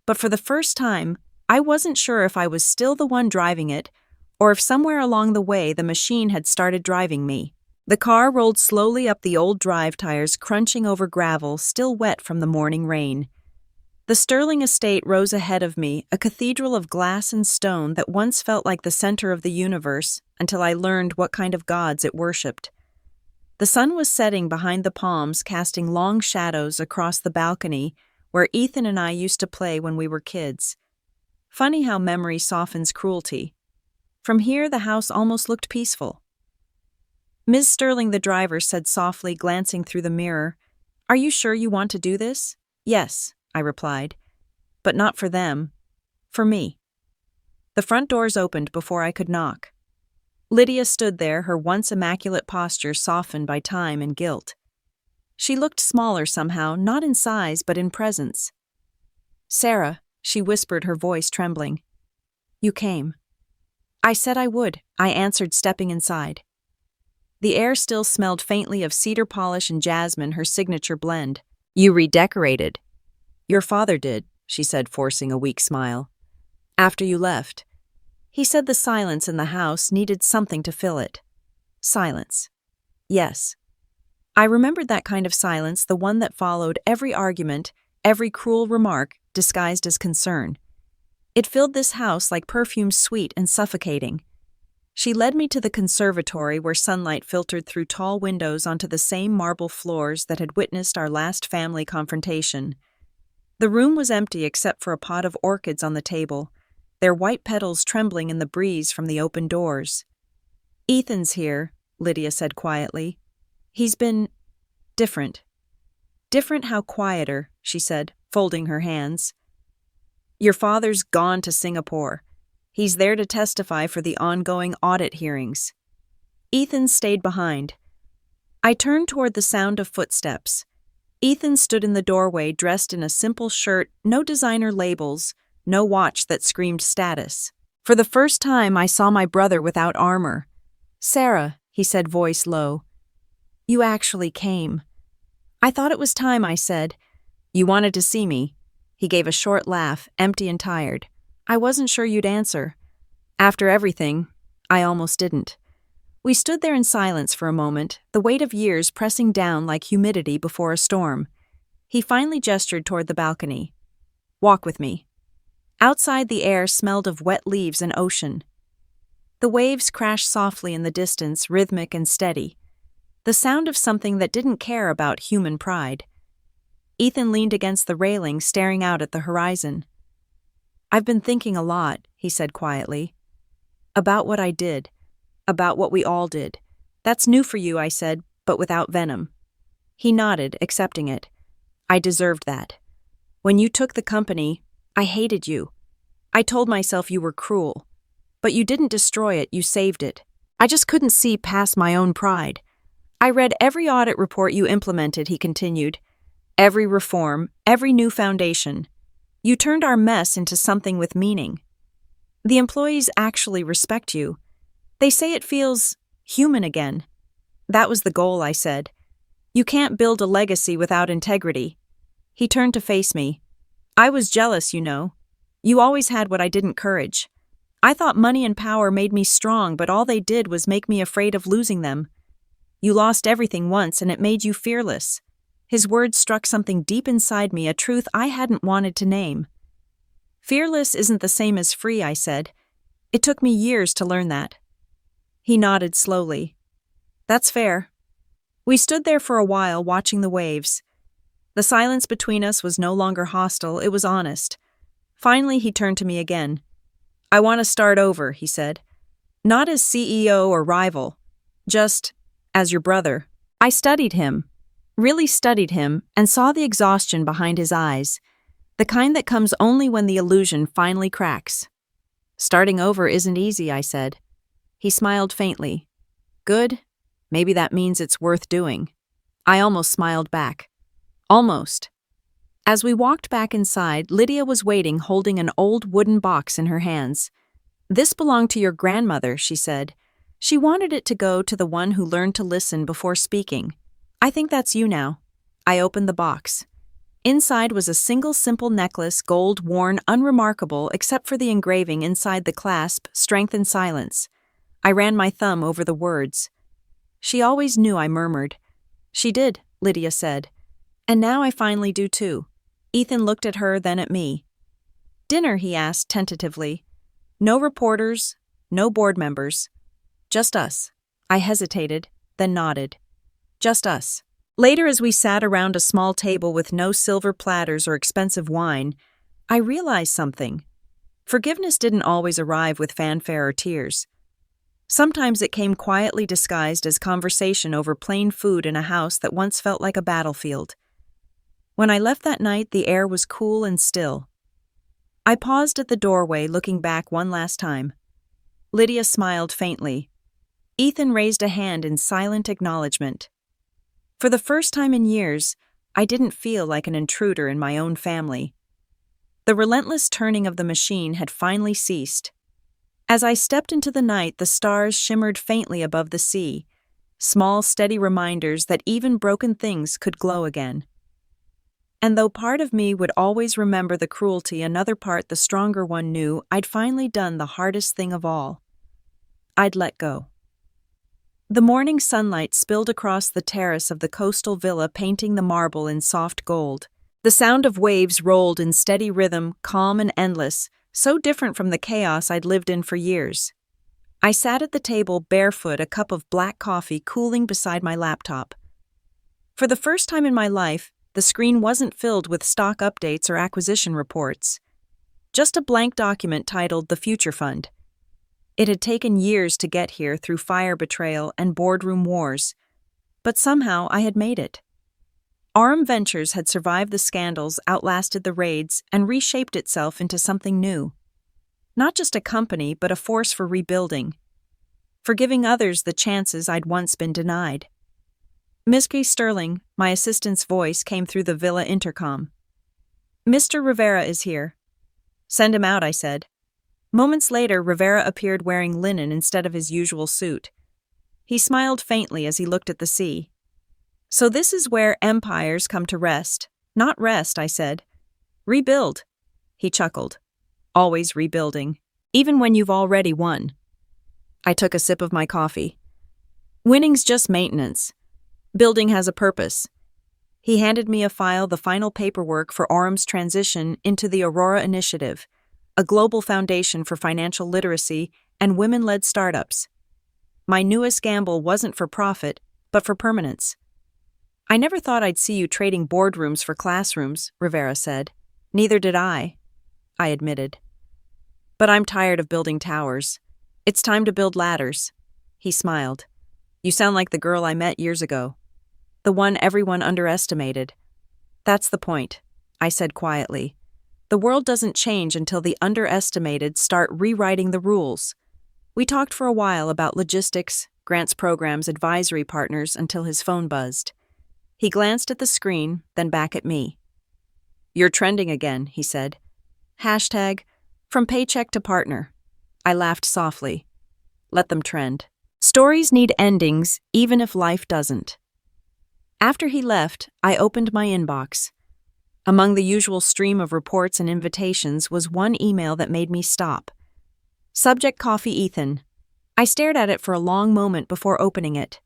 [SPEAKER 1] But for the first time, I wasn't sure if I was still the one driving it, or if somewhere along the way the machine had started driving me. The car rolled slowly up the old drive, tires crunching over gravel still wet from the morning rain. The Sterling estate rose ahead of me, a cathedral of glass and stone that once felt like the center of the universe until I learned what kind of gods it worshipped. The sun was setting behind the palms, casting long shadows across the balcony where Ethan and I used to play when we were kids. Funny how memory softens cruelty. From here, the house almost looked peaceful. Ms. Sterling, the driver, said softly, glancing through the mirror, "Are you sure you want to do this?" "Yes," I replied. "But not for them. For me." The front doors opened before I could knock. Lydia stood there, her once immaculate posture softened by time and guilt. She looked smaller somehow, not in size but in presence. "Sarah," she whispered, her voice trembling. "You came." "I said I would," I answered, stepping inside. The air still smelled faintly of cedar polish and jasmine, her signature blend. "You redecorated." "Your father did," she said, forcing a weak smile. "After you left. He said the silence in the house needed something to fill it." "Silence." "Yes." I remembered that kind of silence, the one that followed every argument, every cruel remark disguised as concern. It filled this house like perfume sweet and suffocating. She led me to the conservatory where sunlight filtered through tall windows onto the same marble floors that had witnessed our last family confrontation. The room was empty except for a pot of orchids on the table, their white petals trembling in the breeze from the open doors. "Ethan's here," Lydia said quietly. "He's been different." "Different how quieter," she said, folding her hands. "Your father's gone to Singapore. He's there to testify for the ongoing audit hearings." Ethan stayed behind. I turned toward the sound of footsteps. Ethan stood in the doorway dressed in a simple shirt, no designer labels, no watch that screamed status. For the first time, I saw my brother without armor. "Sarah," he said, voice low. "You actually came." "I thought it was time," I said. "You wanted to see me." He gave a short laugh, empty and tired. "I wasn't sure you'd answer. After everything, I almost didn't." We stood there in silence for a moment, the weight of years pressing down like humidity before a storm. He finally gestured toward the balcony. "Walk with me." Outside, the air smelled of wet leaves and ocean. The waves crashed softly in the distance, rhythmic and steady. The sound of something that didn't care about human pride. Ethan leaned against the railing, staring out at the horizon. "I've been thinking a lot," he said quietly. "About what I did. About what we all did. That's new for you," I said, but without venom. He nodded, accepting it. "I deserved that. When you took the company, I hated you. I told myself you were cruel. But you didn't destroy it, you saved it. I just couldn't see past my own pride. I read every audit report you implemented," he continued. "Every reform, every new foundation. You turned our mess into something with meaning. The employees actually respect you. They say it feels human again." "That was the goal," I said. "You can't build a legacy without integrity." He turned to face me. "I was jealous, you know. You always had what I didn't courage. I thought money and power made me strong, but all they did was make me afraid of losing them. You lost everything once, and it made you fearless." His words struck something deep inside me, a truth I hadn't wanted to name. "Fearless isn't the same as free," I said. "It took me years to learn that." He nodded slowly. "That's fair." We stood there for a while, watching the waves. The silence between us was no longer hostile, it was honest. Finally, he turned to me again. "I want to start over," he said. "Not as CEO or rival, just as your brother." I studied him, really studied him, and saw the exhaustion behind his eyes, the kind that comes only when the illusion finally cracks. "Starting over isn't easy," I said. He smiled faintly. "Good. Maybe that means it's worth doing." I almost smiled back. Almost. As we walked back inside, Lydia was waiting, holding an old wooden box in her hands. "This belonged to your grandmother," she said. "She wanted it to go to the one who learned to listen before speaking. I think that's you now." I opened the box. Inside was a single simple necklace, gold, worn, unremarkable except for the engraving inside the clasp, "Strength in Silence." I ran my thumb over the words. "She always knew," I murmured. "She did," Lydia said. "And now I finally do too." Ethan looked at her, then at me. "Dinner?" he asked tentatively. "No reporters, no board members. Just us." I hesitated, then nodded. Just us. Later, as we sat around a small table with no silver platters or expensive wine, I realized something. Forgiveness didn't always arrive with fanfare or tears. Sometimes it came quietly disguised as conversation over plain food in a house that once felt like a battlefield. When I left that night, the air was cool and still. I paused at the doorway, looking back one last time. Lydia smiled faintly. Ethan raised a hand in silent acknowledgement. For the first time in years, I didn't feel like an intruder in my own family. The relentless turning of the machine had finally ceased. As I stepped into the night, the stars shimmered faintly above the sea, small, steady reminders that even broken things could glow again. And though part of me would always remember the cruelty, another part, the stronger one, knew I'd finally done the hardest thing of all. I'd let go. The morning sunlight spilled across the terrace of the coastal villa, painting the marble in soft gold. The sound of waves rolled in steady rhythm, calm and endless, so different from the chaos I'd lived in for years. I sat at the table barefoot, a cup of black coffee cooling beside my laptop. For the first time in my life, the screen wasn't filled with stock updates or acquisition reports. Just a blank document titled The Future Fund. It had taken years to get here through fire betrayal and boardroom wars, but somehow I had made it. RM Ventures had survived the scandals, outlasted the raids, and reshaped itself into something new. Not just a company, but a force for rebuilding, for giving others the chances I'd once been denied. Ms. Sterling, my assistant's voice, came through the villa intercom. "Mr. Rivera is here." "Send him out," I said. Moments later, Rivera appeared wearing linen instead of his usual suit. He smiled faintly as he looked at the sea. "So this is where empires come to rest." "Not rest," I said. "Rebuild." He chuckled. "Always rebuilding, even when you've already won." I took a sip of my coffee. "Winning's just maintenance. Building has a purpose." He handed me a file, the final paperwork for Orum's transition into the Aurora Initiative, a global foundation for financial literacy and women-led startups. My newest gamble wasn't for profit, but for permanence. "I never thought I'd see you trading boardrooms for classrooms," Rivera said. "Neither did I admitted. "But I'm tired of building towers. It's time to build ladders." He smiled. "You sound like the girl I met years ago. The one everyone underestimated." "That's the point," I said quietly. "The world doesn't change until the underestimated start rewriting the rules." We talked for a while about logistics, grants programs, advisory partners, until his phone buzzed. He glanced at the screen, then back at me. "You're trending again," he said. Hashtag, from paycheck to partner. I laughed softly. Let them trend. Stories need endings, even if life doesn't. After he left, I opened my inbox. Among the usual stream of reports and invitations was one email that made me stop. Subject: Coffee Ethan. I stared at it for a long moment before opening it.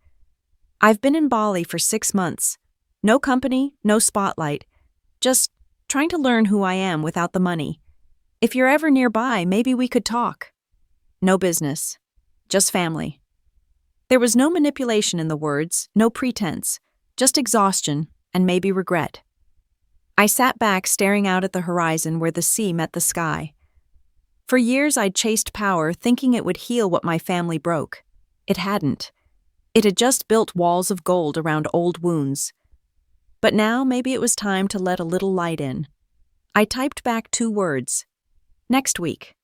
[SPEAKER 1] I've been in Bali for 6 months. No company, no spotlight. Just trying to learn who I am without the money. If you're ever nearby, maybe we could talk. No business. Just family. There was no manipulation in the words, no pretense, just exhaustion and maybe regret. I sat back staring out at the horizon where the sea met the sky. For years I'd chased power, thinking it would heal what my family broke. It hadn't. It had just built walls of gold around old wounds. But now maybe it was time to let a little light in. I typed back 2 words. Next week.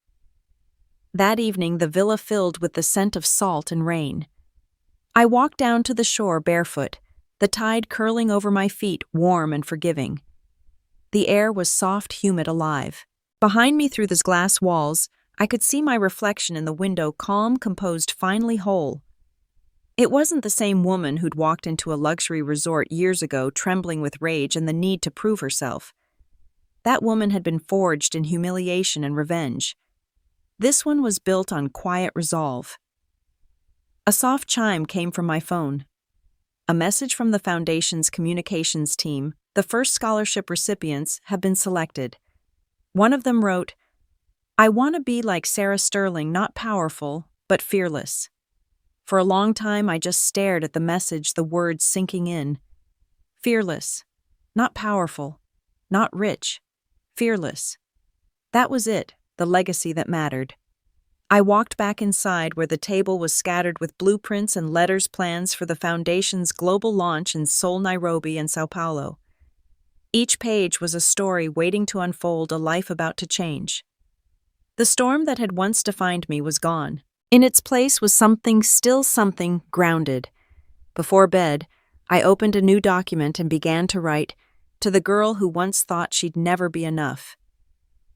[SPEAKER 1] That evening the villa filled with the scent of salt and rain. I walked down to the shore barefoot, the tide curling over my feet, warm and forgiving. The air was soft, humid, alive. Behind me through the glass walls, I could see my reflection in the window, calm, composed, finely whole. It wasn't the same woman who'd walked into a luxury resort years ago, trembling with rage and the need to prove herself. That woman had been forged in humiliation and revenge. This one was built on quiet resolve. A soft chime came from my phone. A message from the Foundation's communications team. The first scholarship recipients have been selected. One of them wrote, "I want to be like Sarah Sterling, not powerful, but fearless." For a long time, I just stared at the message, the words sinking in. Fearless. Not powerful. Not rich. Fearless. That was it, the legacy that mattered. I walked back inside where the table was scattered with blueprints and letters, plans for the Foundation's global launch in Seoul, Nairobi, and Sao Paulo. Each page was a story waiting to unfold, a life about to change. The storm that had once defined me was gone. In its place was something, still something, grounded. Before bed, I opened a new document and began to write, to the girl who once thought she'd never be enough.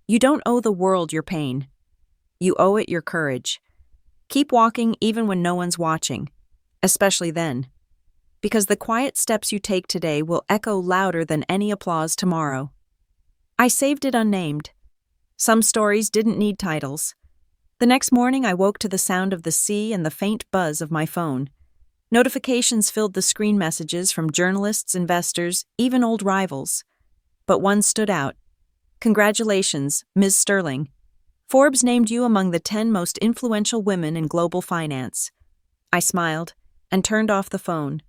[SPEAKER 1] You don't owe the world your pain. You owe it your courage. Keep walking even when no one's watching, especially then. Because the quiet steps you take today will echo louder than any applause tomorrow. I saved it unnamed. Some stories didn't need titles. The next morning I woke to the sound of the sea and the faint buzz of my phone. Notifications filled the screen messages from journalists, investors, even old rivals. But one stood out. Congratulations, Ms. Sterling. Forbes named you among the 10 most influential women in global finance. I smiled and turned off the phone.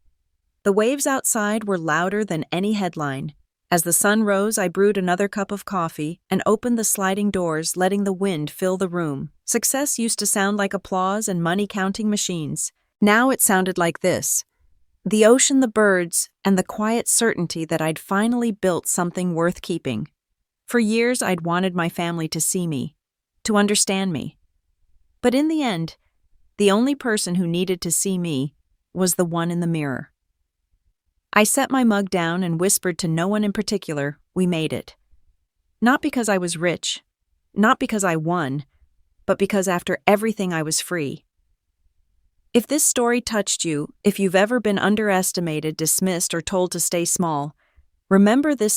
[SPEAKER 1] The waves outside were louder than any headline. As the sun rose, I brewed another cup of coffee and opened the sliding doors, letting the wind fill the room. Success used to sound like applause and money-counting machines. Now it sounded like this: the ocean, the birds, and the quiet certainty that I'd finally built something worth keeping. For years, I'd wanted my family to see me, to understand me. But in the end, the only person who needed to see me was the one in the mirror. I set my mug down and whispered to no one in particular, we made it. Not because I was rich, not because I won, but because after everything I was free. If this story touched you, if you've ever been underestimated, dismissed, or told to stay small, remember this